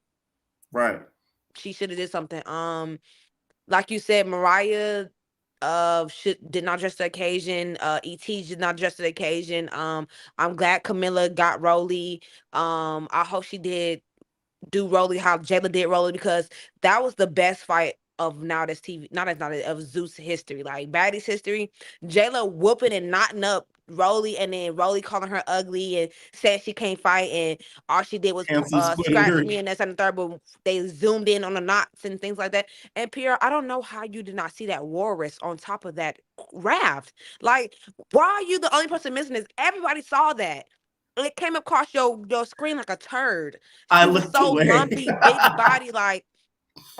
Speaker 7: Right.
Speaker 15: She should have did something. Like you said, Mariah did not dress the occasion. ET did not dress the occasion. I'm glad Camilla got Rolly. I hope she did do Rolly how Jayla did Rolly because that was the best fight of Now That's TV, not of Zeus history, like Baddies history. Jayla whooping and knotting up Rolly, and then Rolly calling her ugly and saying she can't fight, and all she did was
Speaker 7: Handsome
Speaker 15: scratch
Speaker 7: Squidward.
Speaker 15: me and that's on the third. But they zoomed in on the knots and things like that. And Pierre, I don't know how you did not see that walrus on top of that raft. Like, why are you the only person missing this? Everybody saw that. It came across your screen like a turd.
Speaker 7: I
Speaker 15: She was
Speaker 7: looked
Speaker 15: so
Speaker 7: away.
Speaker 15: lumpy, big body, like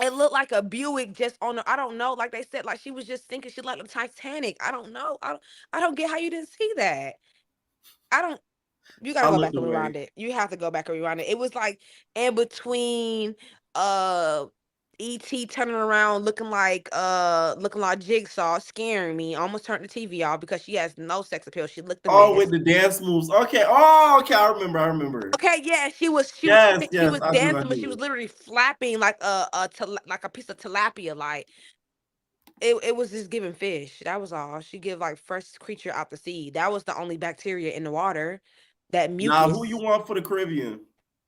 Speaker 15: it looked like a Buick just on the, I don't know, like they said, like she was just thinking she like the Titanic. I don't know. I don't get how you didn't see that. I don't You gotta
Speaker 7: I
Speaker 15: go
Speaker 7: looked
Speaker 15: back and
Speaker 7: away.
Speaker 15: rewind it. You have to go back and rewind it. It was like in between uh ET turning around looking like Jigsaw, scaring me. Almost turned the TV off because she has no sex appeal. She looked a
Speaker 7: Oh,
Speaker 15: mess.
Speaker 7: with the dance moves. Okay. Oh, okay. I remember.
Speaker 15: Okay, yeah, she was
Speaker 7: Yes,
Speaker 15: she
Speaker 7: yes.
Speaker 15: was
Speaker 7: I do. I
Speaker 15: dancing, but she was
Speaker 7: do.
Speaker 15: literally flapping like like a piece of tilapia. Like it was just giving fish. That was all. She give like first creature out the sea. That was the only bacteria in the water. that
Speaker 7: Now,
Speaker 15: mucus.
Speaker 7: who you want for the Caribbean?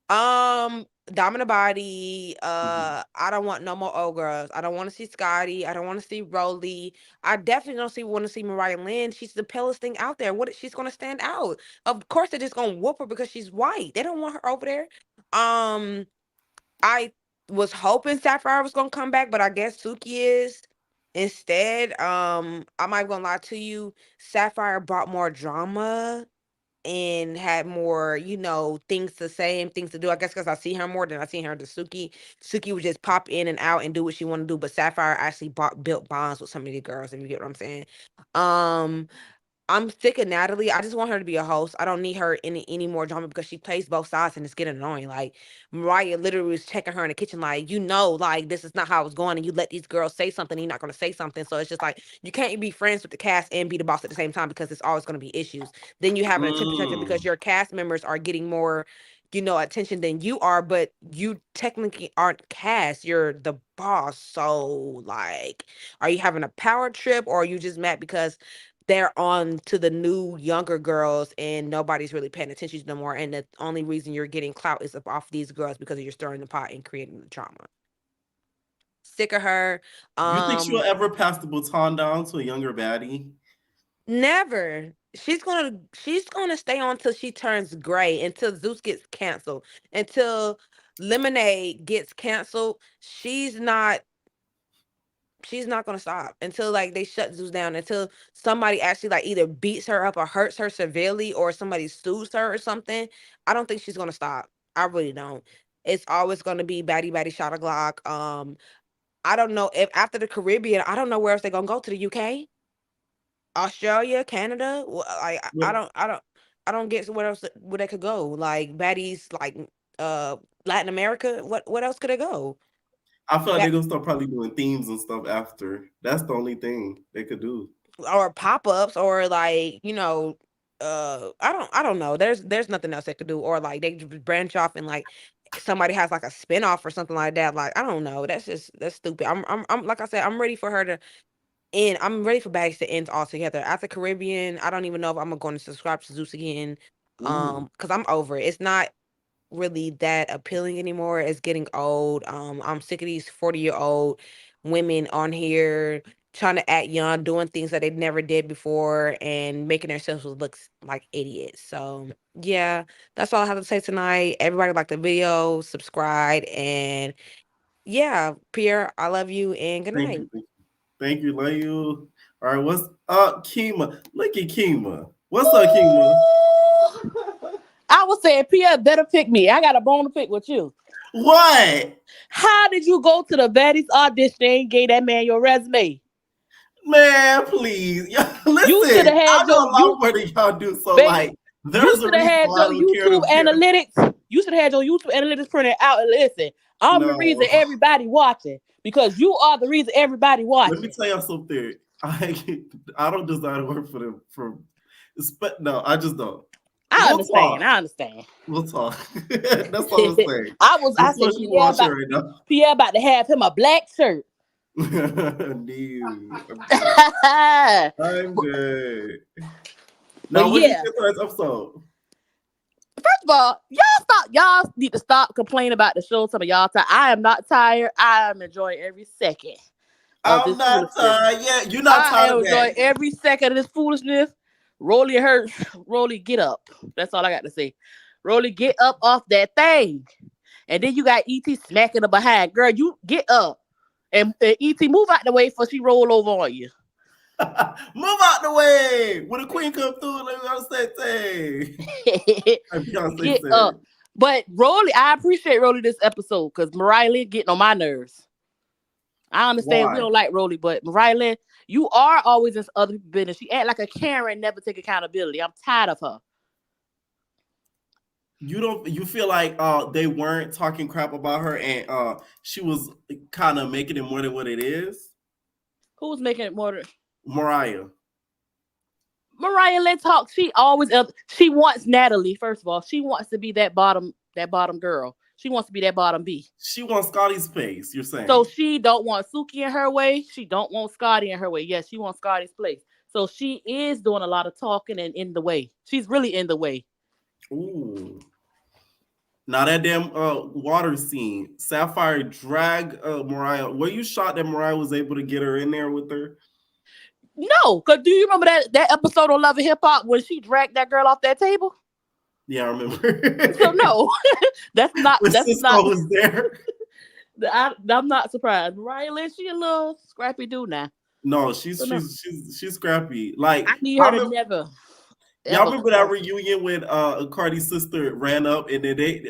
Speaker 15: Domina Body.
Speaker 7: Mm-hmm.
Speaker 15: I don't want no more old girls. I don't want to see Scotty. I don't want to see Rolly. I definitely don't want to see Mariah Lynn. She's the palest thing out there. She's gonna stand out. Of course, they're just gonna whoop her because she's white. They don't want her over there. I was hoping Sapphire was gonna come back, but I guess Suki is instead. I'm not gonna lie to you. Sapphire brought more drama and had more, things to say and things to do. I guess because I see her more than I see her to Suki. Suki would just pop in and out and do what she want to do, but Sapphire actually built bonds with some of the girls, if you get what I'm saying. Um, I'm sick of Natalie. I just want her to be a host. I don't need her in any more drama because she plays both sides and it's getting annoying. Like Mariah literally was checking her in the kitchen, like, like this is not how it's going, and you let these girls say something, and you're not gonna say something. So it's just like you can't be friends with the cast and be the boss at the same time because it's always gonna be issues. Then you have a temper tantrum because your cast members are getting more, attention than you are, but you technically aren't cast. You're the boss. So like, are you having a power trip or are you just mad because they're on to the new younger girls and nobody's really paying attention to them more, and the only reason you're getting clout is off these girls because you're stirring the pot and creating the drama. Sick of her.
Speaker 7: You think she'll ever pass the baton down to a younger baddie?
Speaker 15: Never. She's gonna stay on till she turns gray, until Zeus gets canceled, until Lemonade gets canceled. She's not gonna stop until like they shut Zeus down, until somebody actually like either beats her up or hurts her severely or somebody sues her or something. I don't think she's gonna stop. I really don't. It's always gonna be baddie shot a Glock. I don't know if after the Caribbean, I don't know where else they're gonna go, to the UK, Australia, Canada. I don't get where else where they could go. Like baddies, like Latin America. What else could they go?
Speaker 7: I feel like they're gonna start probably doing themes and stuff after. That's the only thing they could do.
Speaker 15: Or pop-ups, or like, I don't know. There's nothing else they could do, or like they just branch off and like somebody has like a spin-off or something like that. Like, I don't know. That's stupid. I'm like I said, I'm ready for her to end. I'm ready for Baddies to end altogether. After Caribbean, I don't even know if I'm going to subscribe to Zeus again. Because I'm over it. It's not really that appealing anymore. It's getting old. I'm sick of these 40-year-old women on here trying to act young, doing things that they never did before, and making themselves look like idiots. So yeah, that's all I have to say tonight. Everybody like the video, subscribe, and yeah, Pierre, I love you and good night.
Speaker 7: Thank you, love you. All right, what's up, Kima? Look at Kima. What's up, Kima?
Speaker 9: I was saying, Pierre better pick me. I got a bone to pick with you.
Speaker 7: What?
Speaker 9: How did you go to the Baddies audition and gave that man your resume?
Speaker 7: Man, please. Listen,
Speaker 9: you should have had
Speaker 7: I know a lot more than y'all do. So,
Speaker 9: baby,
Speaker 7: like, there's
Speaker 9: you
Speaker 7: a
Speaker 9: should have had your YouTube analytics. You should have had your YouTube analytics printed out and listen. I'm the reason everybody watching because you are the reason everybody watching.
Speaker 7: Let me tell y'all something. I don't desire to work for them. No, I just don't.
Speaker 9: I understand.
Speaker 7: We'll talk. That's all I'm saying.
Speaker 9: I said Pierre about to have him a black shirt.
Speaker 7: I'm good. Now, what did you get to this episode?
Speaker 9: First of all, y'all need to stop complaining about the show. Some of y'all tired. I am not tired. I am enjoying every second.
Speaker 7: I'm not tired. Yeah, you're not tired.
Speaker 9: I am enjoying every second of this foolishness. Rolly hurts. Rolly, get up. That's all I got to say. Rolly, get up off that thing. And then you got E.T. smacking her behind. Girl, you get up. And E.T. move out the way before she roll over on you.
Speaker 7: Move out the way. When the queen come through, let me say
Speaker 9: Get up. But Rolly, I appreciate Rolly this episode because Mariah Lynn getting on my nerves. I understand we don't like Rolly, but Mariah Lynn, you are always in other people's business. She act like a Karen, never take accountability. I'm tired of her.
Speaker 7: You feel like they weren't talking crap about her and she was kind of making it more than what it is?
Speaker 9: Who's making it more than
Speaker 7: Mariah
Speaker 9: Lynn talk. She wants Natalie, first of all. She wants to be that bottom girl. She wants to be that bottom B.
Speaker 7: She wants Scotty's place, you're saying.
Speaker 9: So she don't want Suki in her way. She don't want Scotty in her way. Yes, she wants Scotty's place. So she is doing a lot of talking and in the way. She's really in the way.
Speaker 7: Ooh. Now that damn water scene, Sapphire drag Mariah. Were you shocked that Mariah was able to get her in there with her?
Speaker 16: No, because do you remember that episode on Love and Hip Hop when she dragged that girl off that table?
Speaker 7: Yeah, I remember.
Speaker 16: So no, that's not.
Speaker 7: When
Speaker 16: That's
Speaker 7: Cisco
Speaker 16: not.
Speaker 7: was there.
Speaker 16: I'm not surprised. Mariah Lynn, she a little scrappy dude now.
Speaker 7: No,
Speaker 16: So no.
Speaker 7: she's scrappy. Like
Speaker 16: I need her to never.
Speaker 7: Y'all remember that reunion when Cardi's sister ran up and then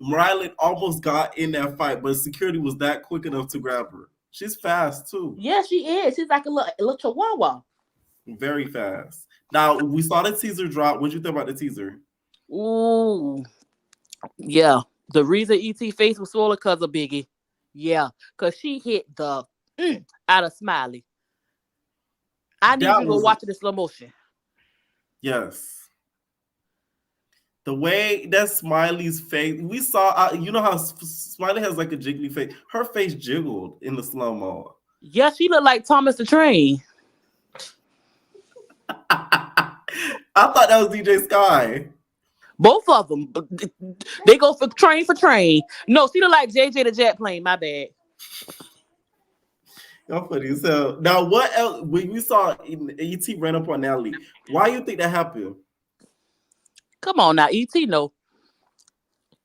Speaker 7: Mariah Lynn almost got in that fight, but security was that quick enough to grab her. She's fast too.
Speaker 16: Yeah, she is. She's like a little chihuahua.
Speaker 7: Very fast. Now we saw the teaser drop. What'd you think about the teaser?
Speaker 16: Ooh, yeah. The reason E.T. face was swollen because of Biggie. Yeah, because she hit the out of Smiley. I need you to go watch it in slow motion.
Speaker 7: Yes. The way that Smiley's face, we saw, you know how Smiley has like a jiggly face. Her face jiggled in the slow-mo.
Speaker 16: Yeah, she looked like Thomas the Train.
Speaker 7: I thought that was DJ Sky.
Speaker 16: Both of them. They go for train. No, she look like JJ the Jet Plane. My bad.
Speaker 7: Y'all funny as hell. Now, what else? When you saw E.T. ran up on Natalie, why you think that happened?
Speaker 16: Come on now, E.T. No.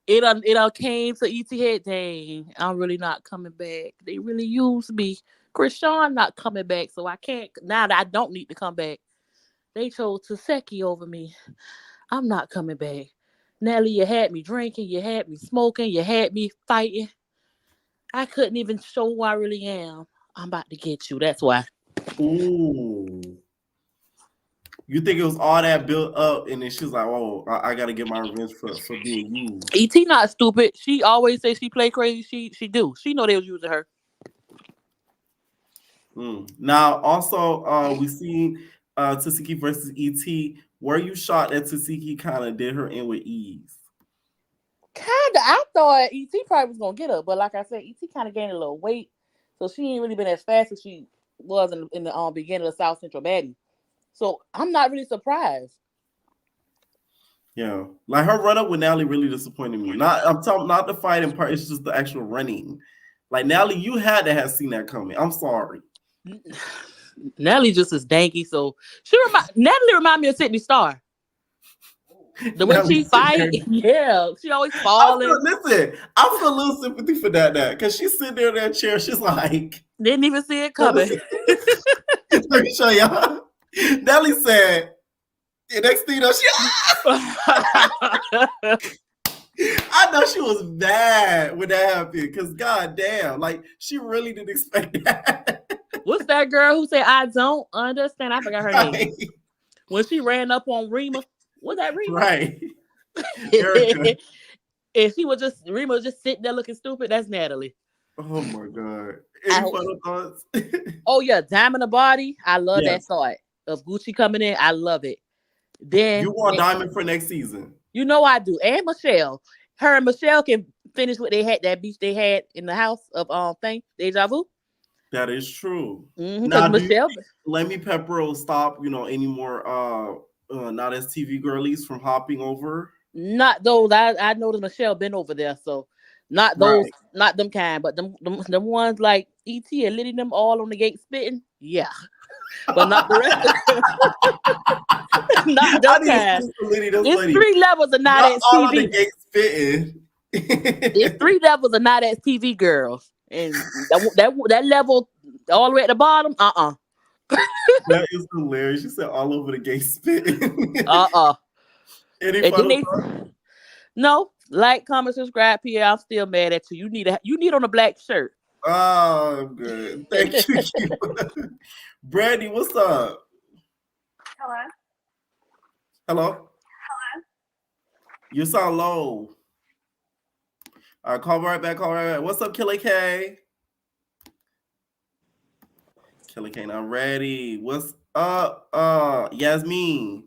Speaker 16: It came to E.T. head. Dang, I'm really not coming back. They really used me. Krishan not coming back, so I can't. Now that I don't need to come back, they chose Taseki over me. I'm not coming back. Natalie, you had me drinking, you had me smoking, you had me fighting. I couldn't even show who I really am. I'm about to get you. That's why.
Speaker 7: Ooh. You think it was all that built up, and then she's like, "Oh, I gotta get my revenge for being used."
Speaker 16: E.T. not stupid. She always say she play crazy. She do. She know they was using her.
Speaker 7: Now, also, we seen Taseki versus E.T. Were you shocked that Taseki kind of did her in with ease?
Speaker 16: Kinda. I thought E.T. probably was gonna get her, but like I said, E.T. kind of gained a little weight, so she ain't really been as fast as she was in the beginning of South Central Baddies. So I'm not really surprised.
Speaker 7: Yeah, like her run up with Natalie really disappointed me. I'm talking not the fighting part; it's just the actual running. Like Natalie, you had to have seen that coming. I'm sorry.
Speaker 16: Natalie just is danky, so Natalie remind me of Sydney Starr. The way she fight, yeah, she always falling.
Speaker 7: Listen, I feel a little sympathy for that because she's sitting there in that chair. She's like,
Speaker 16: didn't even see it coming.
Speaker 7: Let me show y'all. Natalie said, the next thing you know, I know she was mad when that happened because goddamn, like she really didn't expect that.
Speaker 16: What's that girl who said I don't understand? I forgot her name. When she ran up on Rima, was that Rima?
Speaker 7: Right.
Speaker 16: And Rima was just sitting there looking stupid. That's Natalie.
Speaker 7: Oh my god. Any final thoughts?
Speaker 16: Oh yeah, Diamond the Body. I love that thought of Gucci coming in. I love it. Then
Speaker 7: you want Diamond for next season.
Speaker 16: You know I do. And Michelle. Her and Michelle can finish what they had, that beach they had in the house of Deja Vu.
Speaker 7: That is true.
Speaker 16: Now, Michelle,
Speaker 7: Lemmy Pepper will stop, any more not as TV girlies from hopping over.
Speaker 16: Not those. I noticed Michelle been over there, so not those, not them kind, but them ones like E.T. and Liddy, them all on the gate spitting. Yeah. But not the rest of them. Not them kind. It's 3 levels of not as
Speaker 7: all
Speaker 16: TV.
Speaker 7: On the gate spitting.
Speaker 16: It's 3 levels of not as TV girls. And that level all the way at the bottom,
Speaker 7: That is hilarious. She said all over the gate spitting. Any final
Speaker 16: No, like, comment, subscribe, Pierre. I'm still mad at you. You need on a black shirt.
Speaker 7: Oh, I'm good. Thank you. Brandy, what's up?
Speaker 17: Hello.
Speaker 7: Hello. You sound low. All right, call right back. What's up, Killer K? Killer K, not ready. What's up, Yasmin?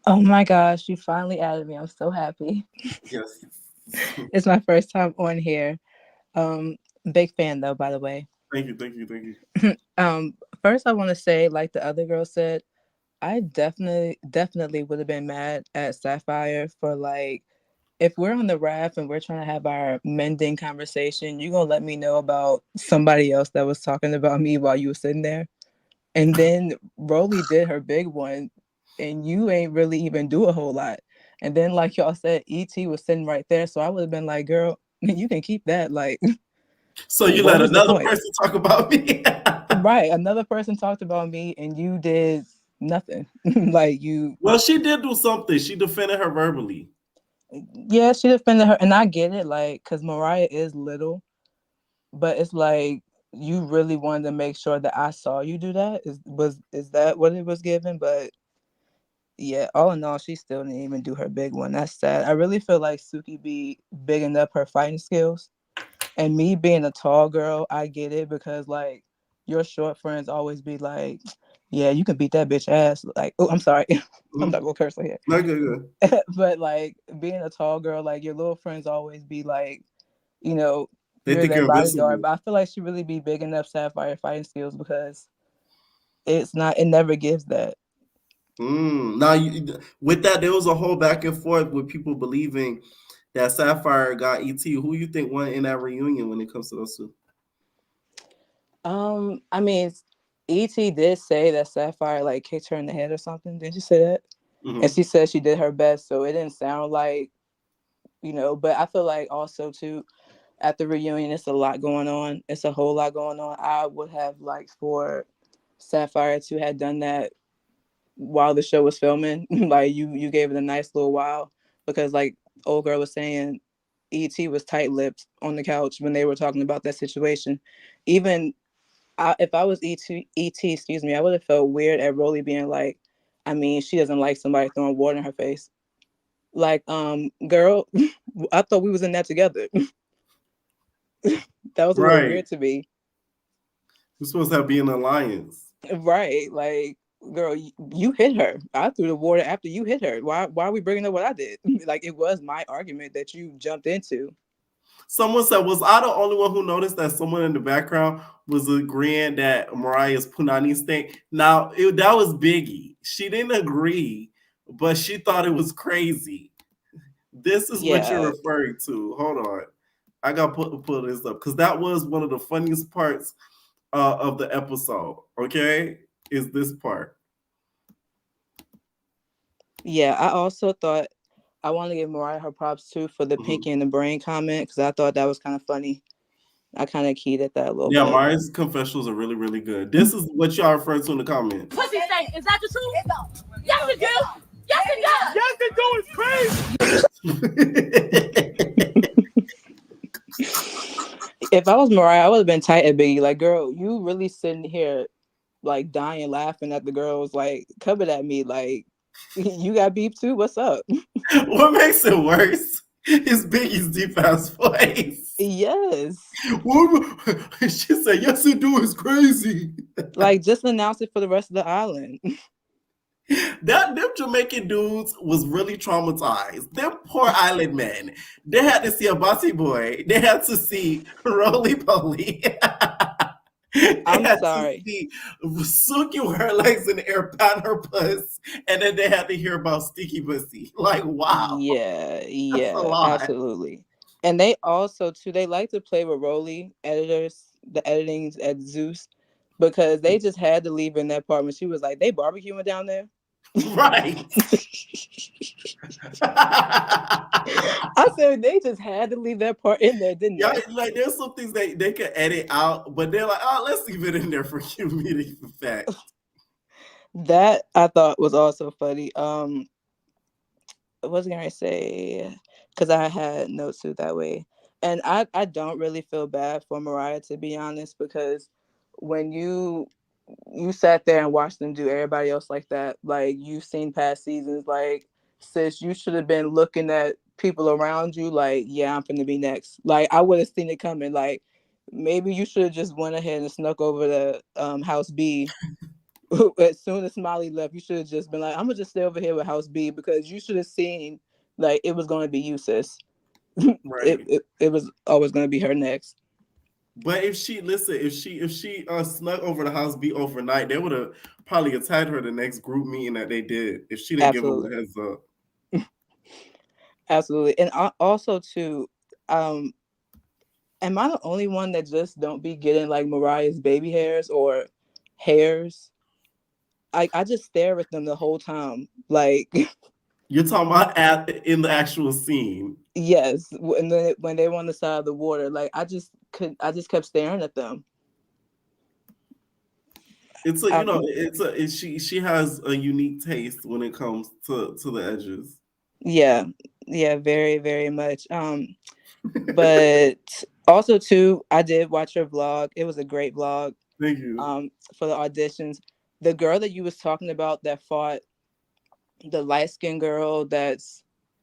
Speaker 18: Oh my gosh, you finally added me. I'm so happy.
Speaker 7: Yes.
Speaker 18: It's my first time on here. Big fan though, by the way.
Speaker 7: Thank you.
Speaker 18: First I want to say, like the other girl said, I definitely would have been mad at Sapphire for like, if we're on the raft and we're trying to have our mending conversation, you gonna let me know about somebody else that was talking about me while you were sitting there. And then Rolly did her big one, and you ain't really even do a whole lot. And then, like y'all said, ET was sitting right there, so I would have been like, "Girl, you can keep that." Like,
Speaker 7: So you
Speaker 18: what
Speaker 7: let
Speaker 18: was the
Speaker 7: another
Speaker 18: point?
Speaker 7: person talk about me?
Speaker 18: Right, another person talked about me, and you did nothing. Like you.
Speaker 7: Well, she did do something. She defended her verbally.
Speaker 18: Yeah, she defended her, and I get it, like, because Mariah is little, but it's like you really wanted to make sure that I saw you do that. Is that what it was given? But yeah, all in all, she still didn't even do her big one. That's sad. I really feel like Suki be bigging up her fighting skills, and me being a tall girl, I get it because like your short friends always be like, "Yeah, you can beat that bitch ass." Like, oh, I'm sorry, I'm not gonna curse on here.
Speaker 7: No, good.
Speaker 18: But like being a tall girl, like your little friends always be like, you know,
Speaker 7: They
Speaker 18: you're
Speaker 7: think
Speaker 18: their
Speaker 7: you're
Speaker 18: bodyguard.
Speaker 7: invincible.
Speaker 18: But I feel like she really be bigging up Sapphire fighting skills because it never gives that.
Speaker 7: Now, with that, there was a whole back and forth with people believing that Sapphire got ET. Who you think won in that reunion when it comes to those two?
Speaker 18: I mean, E.T. did say that Sapphire like kicked her in the head or something. Didn't you say that? And
Speaker 7: Mhm.
Speaker 18: she said she did her best, so it didn't sound like, But I feel like also too, at the reunion, it's a lot going on. It's a whole lot going on. I would have liked for Sapphire to have done that while the show was filming. Like you gave it a nice little while because like old girl was saying, E.T. was tight-lipped on the couch when they were talking about that situation. Even if I was ET, excuse me, I would have felt weird at Rolly being like, I mean, she doesn't like somebody throwing water in her face. Like, girl, I thought we was in that together. That was a little
Speaker 7: Right.
Speaker 18: weird to me.
Speaker 7: We're supposed to have be an alliance.
Speaker 18: Right. Like, girl, you hit her. I threw the water after you hit her. Why are we bringing up what I did? Like, it was my argument that you jumped into.
Speaker 7: Someone said, was I the only one who noticed that someone in the background was agreeing that Mariah's punani stink? Now, that was Biggie. She didn't agree, but she thought it was crazy. This is what you're
Speaker 18: Yeah.
Speaker 7: referring to. Hold on. I got to pull this up because that was one of the funniest parts of the episode. Okay? Is this part.
Speaker 18: Yeah, I also thought I want to give Mariah her props too for the pinky and the brain comment because I thought that was kind of funny. I kind of keyed at that a little
Speaker 7: Yeah,
Speaker 18: bit.
Speaker 7: Mariah's confessionals are really, really good. This is what y'all refer to in the comments.
Speaker 1: Pussy say, is that the truth? Yes, it do. Yes, it does. Yes, it
Speaker 18: If I was Mariah, I would have been tight at Biggie. Like, girl, you really sitting here like dying laughing at the girls like coming at me like you got beef too? What's up?
Speaker 7: What makes it worse is Biggie's deep ass voice.
Speaker 18: Yes.
Speaker 7: She said, yes, it do. It's crazy.
Speaker 18: Like, just announce it for the rest of the island.
Speaker 7: Them Jamaican dudes was really traumatized. Them poor island men. They had to see a bossy boy. They had to see Roly Poly. They
Speaker 18: I'm
Speaker 7: had
Speaker 18: sorry.
Speaker 7: to see Suki with her legs in the air, pat her puss, and then they had to hear about Sticky Pussy. Like, wow. That's a
Speaker 18: Yeah,
Speaker 7: lot.
Speaker 18: absolutely. And they also too, they like to play with Rolly editors, the editings at Zeus, because they just had to leave in that apartment. She was like, they barbecuing down there.
Speaker 7: Right.
Speaker 18: I said they just had to leave that part in there, didn't
Speaker 7: Yeah,
Speaker 18: they?
Speaker 7: like there's some things they could edit out, but they're like, oh, let's leave it in there for comedic effect.
Speaker 18: That I thought was also funny. What was I gonna say? Because I had notes too that way, and I don't really feel bad for Mariah, to be honest, because when you sat there and watched them do everybody else like that, like you've seen past seasons, like sis, you should have been looking at people around you like, yeah, I'm gonna be next. Like I would have seen it coming. Like maybe you should have just went ahead and snuck over to House B. As soon as Smiley left, you should have just been like, I'm gonna just stay over here with House B, because you should have seen like it was gonna be you, sis.
Speaker 7: Right.
Speaker 18: It was always gonna be her next.
Speaker 7: But if she snuck over the house beat overnight, they would have probably attacked her the next group meeting that they did if she didn't give them the heads up.
Speaker 18: Absolutely. And also too, am I the only one that just don't be getting like Mariah's baby hairs or hairs? I just stare at them the whole time. Like
Speaker 7: You're talking about in the actual scene.
Speaker 18: yes, when they were on the side of the water, like I just kept staring at them.
Speaker 7: It's she has a unique taste when it comes to the edges.
Speaker 18: Yeah, very, very much. But also too, I did watch her vlog. It was a great vlog.
Speaker 7: Thank you.
Speaker 18: For the auditions, the girl that you was talking about that fought the light skinned girl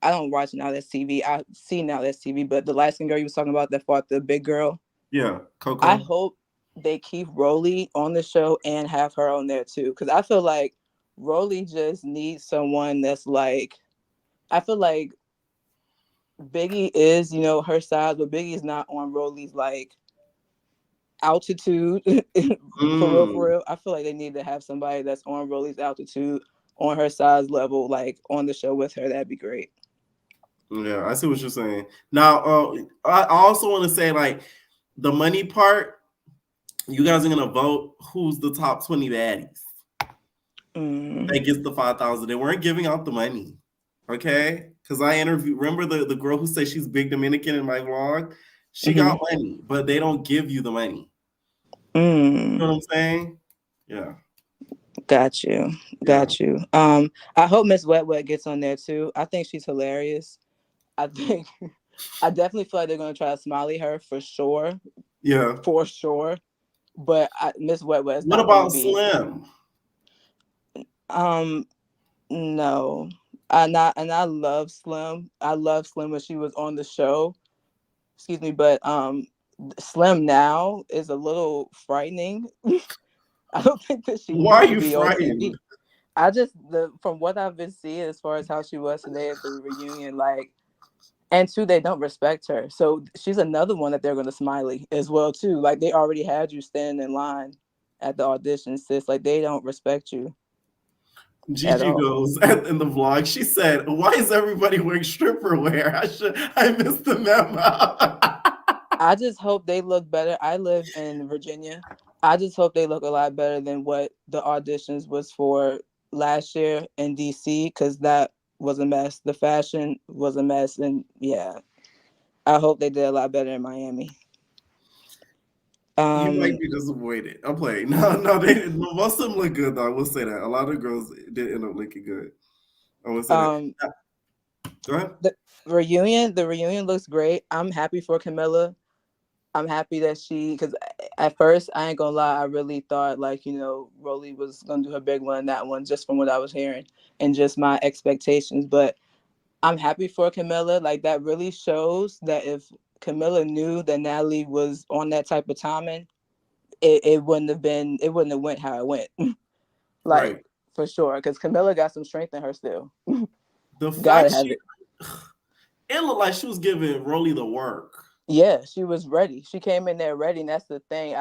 Speaker 18: I don't watch Now That's TV. I see Now That's TV, but the light skinned girl you was talking about that fought the big girl.
Speaker 7: Yeah, Coco.
Speaker 18: I hope they keep Rolly on the show and have her on there too, because I feel like Rolly just needs someone that's like. I feel like Biggie is, her size, but Biggie is not on Rolly's like altitude. For real. I feel like they need to have somebody that's on Rolly's altitude, on her size level, like on the show with her. That'd be great.
Speaker 7: Yeah, I see what you're saying. Now, I also want to say, like, the money part, you guys are gonna vote who's the top 20 baddies. That gets the 5,000. They weren't giving out the money, okay? Because I remember the girl who said she's big Dominican in my vlog. She got money, but they don't give you the money. You know what I'm saying? Yeah.
Speaker 18: Got you. I hope Miss Wet Wet gets on there too. I think she's hilarious. I definitely feel like they're gonna try to smiley her for sure.
Speaker 7: Yeah.
Speaker 18: For sure. But Miss Wet Wet is
Speaker 7: what
Speaker 18: not
Speaker 7: about
Speaker 18: be...
Speaker 7: Slim?
Speaker 18: No. I love Slim. I love Slim when she was on the show. Excuse me, but Slim now is a little frightening. I don't think that she
Speaker 7: Why are
Speaker 18: needs to
Speaker 7: you
Speaker 18: be on
Speaker 7: frightened?
Speaker 18: TV. I just from what I've been seeing as far as how she was today at the reunion, like, and two, they don't respect her. So she's another one that they're gonna smiley as well too. Like they already had you standing in line at the audition, sis. Like they don't respect you.
Speaker 7: Gigi goes in the vlog. She said, "Why is everybody wearing stripper wear?" I missed the memo.
Speaker 18: I just hope they look better. I live in Virginia. I just hope they look a lot better than what the auditions was for last year in DC, because that was a mess. The fashion was a mess, and yeah, I hope they did a lot better in Miami.
Speaker 7: You might be disappointed. I'm playing. No, most of them look good though. I will say that a lot of girls did end up looking good. I will say that. Go ahead.
Speaker 18: The reunion looks great. I'm happy for Camilla. I'm happy that because at first, I ain't gonna lie, I really thought like, Rolly was gonna do her big one in that one, just from what I was hearing and just my expectations. But I'm happy for Camilla. Like that really shows that if Camilla knew that Natalie was on that type of timing, it wouldn't have went how it went. Like
Speaker 7: right.
Speaker 18: For sure, because Camilla got some strength in her still.
Speaker 7: The fact it looked like she was giving Rolly the work.
Speaker 18: Yeah, she was ready. She came in there ready, and that's the thing.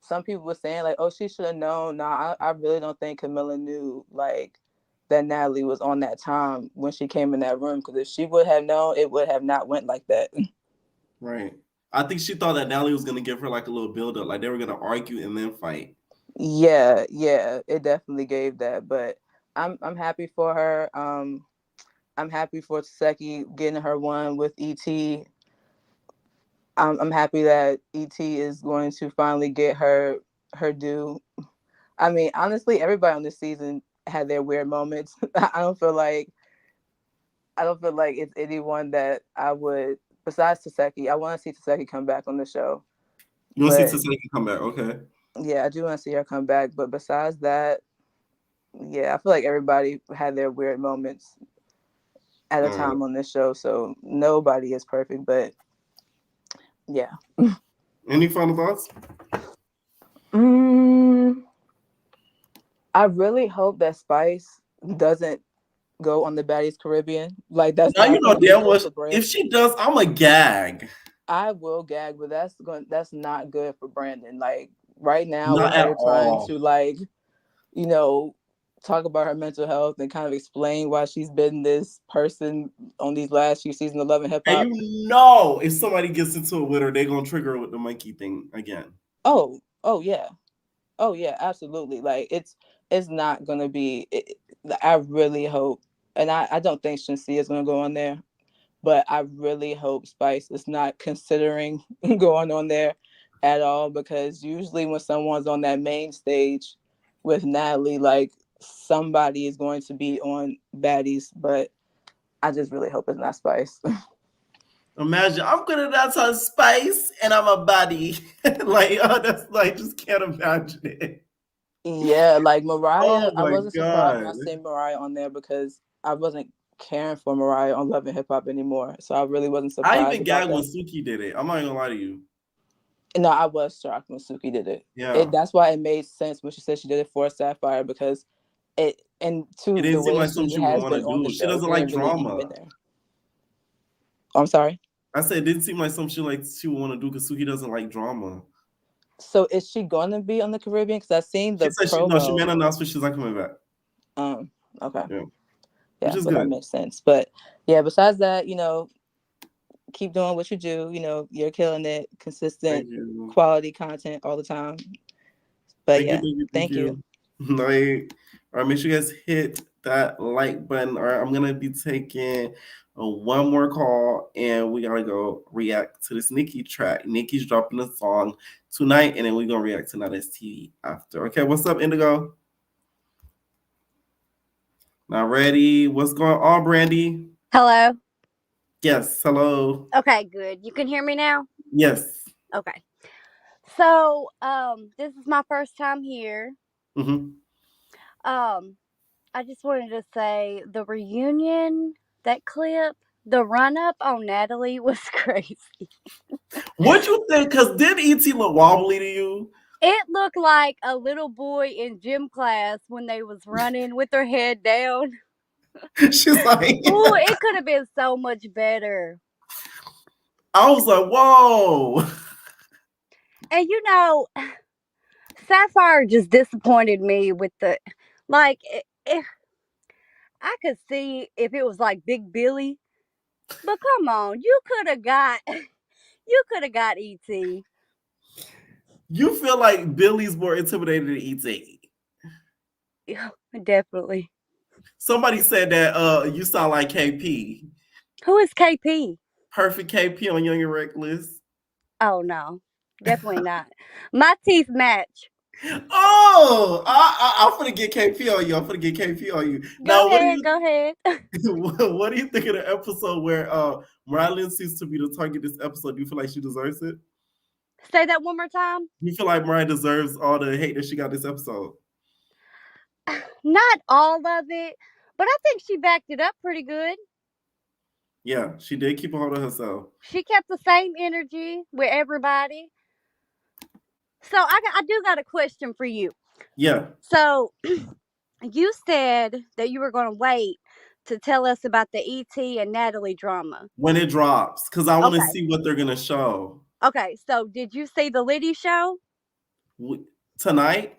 Speaker 18: Some people were saying like, "Oh, she should have known." Nah, I really don't think Camilla knew like that Natalie was on that time when she came in that room. Because if she would have known, it would have not went like that.
Speaker 7: Right. I think she thought that Natalie was gonna give her like a little build up, like they were gonna argue and then fight.
Speaker 18: Yeah, it definitely gave that. But I'm happy for her. I'm happy for Seki getting her one with ET. I'm happy that ET is going to finally get her due. I mean, honestly, everybody on this season had their weird moments. I don't feel like it's anyone that I would, besides Taseki. I want to see Taseki come back on the show.
Speaker 7: You want to see Taseki come back? Okay.
Speaker 18: Yeah, I do want to see her come back. But besides that, yeah, I feel like everybody had their weird moments at a time on this show. So nobody is perfect, but yeah.
Speaker 7: Any final thoughts?
Speaker 18: I really hope that Spice doesn't go on the Baddies Caribbean. Like that's
Speaker 7: now you know damn well if she does, I'm a gag.
Speaker 18: I will gag, but that's not good for Brandon. Like right now, with
Speaker 7: Not at
Speaker 18: her trying
Speaker 7: all.
Speaker 18: to talk about her mental health and kind of explain why she's been this person on these last few seasons of Love and Hip Hop.
Speaker 7: And you know, if somebody gets into it with her, they're gonna trigger her with the monkey thing again.
Speaker 18: Oh yeah, absolutely. Like it's not gonna be. I really hope, and I don't think Shansia is gonna go on there, but I really hope Spice is not considering going on there at all, because usually when someone's on that main stage with Natalie, like somebody is going to be on Baddies, but I just really hope it's not Spice.
Speaker 7: Imagine I'm gonna dance on Spice and I'm a baddie. That's like just can't imagine it.
Speaker 18: Yeah, like Mariah,
Speaker 7: Oh
Speaker 18: I
Speaker 7: my
Speaker 18: wasn't surprised when I
Speaker 7: god.
Speaker 18: seen Mariah on there because I wasn't caring for Mariah on Love and Hip Hop anymore. So I really wasn't
Speaker 7: I
Speaker 18: surprised
Speaker 7: even
Speaker 18: about
Speaker 7: gagged when
Speaker 18: that.
Speaker 7: Suki did it. I'm not gonna lie to you.
Speaker 18: No, I was shocked when Suki did it.
Speaker 7: Yeah.
Speaker 18: That's why it made sense when she said she did it for Sapphire, because
Speaker 7: It
Speaker 18: the
Speaker 7: didn't seem
Speaker 18: way
Speaker 7: like something
Speaker 18: she
Speaker 7: she would
Speaker 18: has
Speaker 7: want to
Speaker 18: been on the
Speaker 7: do. She
Speaker 18: show
Speaker 7: doesn't like
Speaker 18: didn't really need him in
Speaker 7: drama.
Speaker 18: there. I'm sorry.
Speaker 7: I said it didn't seem like something she would want to do because Suki doesn't like drama.
Speaker 18: So is she going to be on the Caribbean? Because I've seen the
Speaker 7: She said
Speaker 18: promo.
Speaker 7: she made an announcement she's not coming back.
Speaker 18: Okay.
Speaker 7: Yeah.
Speaker 18: Yeah,
Speaker 7: Which is
Speaker 18: so that
Speaker 7: good.
Speaker 18: makes sense. But yeah, besides that, keep doing what you do. You're killing it. Consistent, quality content all the time. But thank you.
Speaker 7: Like, all right, make sure you guys hit that like button. All right, I'm gonna be taking one more call, and we gotta go react to this Nicki track. Nicki's dropping a song tonight, and then we're gonna react to Nada's TV after. Okay, what's up, Indigo? Not ready. What's going on, Brandy?
Speaker 17: Hello.
Speaker 7: Yes, hello.
Speaker 17: Okay, good. You can hear me now?
Speaker 7: Yes.
Speaker 17: Okay. So, this is my first time here.
Speaker 7: Mm-hmm.
Speaker 17: I just wanted to say the reunion, that clip, the run up on Natalie was crazy.
Speaker 7: What you think? Because did E.T. look wobbly to you?
Speaker 17: It looked like a little boy in gym class when they was running with their head down.
Speaker 7: She's like,
Speaker 17: ooh, it could have been so much better.
Speaker 7: I was like, whoa.
Speaker 17: And Sapphire just disappointed me with the, like, I could see if it was like Big Billy, but come on, you could have got ET.
Speaker 7: You feel like Billy's more intimidated than E.T.
Speaker 17: Yeah, definitely.
Speaker 7: Somebody said that you sound like KP.
Speaker 17: Who is KP?
Speaker 7: Perfect KP on Young and Reckless.
Speaker 17: Oh no, definitely not. My teeth match.
Speaker 7: Oh, I'm gonna get KP on you. I'm gonna get KP on you.
Speaker 17: Go ahead.
Speaker 7: What do you think of the episode where Mariah seems to be the target of this episode? Do you feel like she deserves it?
Speaker 17: Say that one more time.
Speaker 7: Do you feel like Mariah deserves all the hate that she got this episode?
Speaker 17: Not all of it, but I think she backed it up pretty good.
Speaker 7: Yeah, she did keep a hold of herself.
Speaker 17: She kept the same energy with everybody. So I do got a question for you.
Speaker 7: Yeah.
Speaker 17: So you said that you were going to wait to tell us about the E.T. and Natalie drama.
Speaker 7: When it drops, because I want to
Speaker 17: Okay.
Speaker 7: see what they're going to show.
Speaker 17: Okay, so did you see the Liddy show?
Speaker 7: Tonight?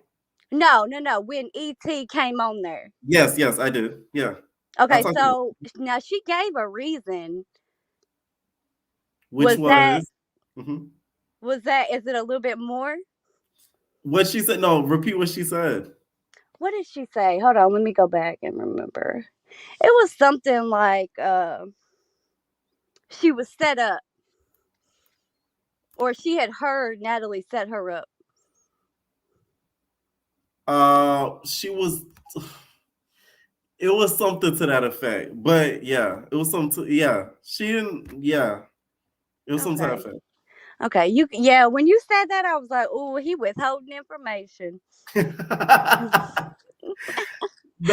Speaker 17: No, when E.T. came on there.
Speaker 7: Yes, I did. Yeah.
Speaker 17: Okay, so now she gave a reason.
Speaker 7: Which was?
Speaker 17: Was that, is it a little bit more?
Speaker 7: What she said? No, repeat what she said.
Speaker 17: What did she say? Hold on, let me go back and remember. It was something like she was set up. Or she had heard Natalie set her up.
Speaker 7: She was. It was something to that effect, but yeah, it was something. Yeah, she didn't. Yeah, it was something to that effect.
Speaker 17: Okay, when you said that, I was like, "Oh, he withholding information."
Speaker 7: No,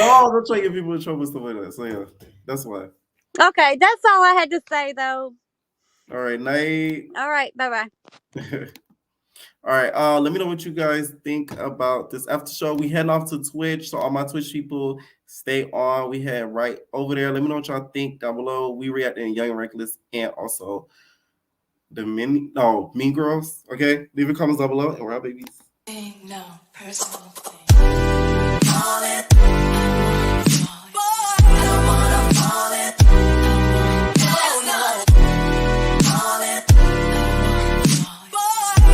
Speaker 7: I'm not trying to get people in trouble and stuff like that. So yeah, that's why.
Speaker 17: Okay, that's all I had to say, though.
Speaker 7: All right, night.
Speaker 17: All right, bye.
Speaker 7: All right, let me know what you guys think about this after show. We heading off to Twitch, so all my Twitch people, stay on. We head right over there. Let me know what y'all think down below. We react in Young and Reckless and also Mean Girls. Okay, leave your comments down below, and we're out, babies.
Speaker 1: No personal thing.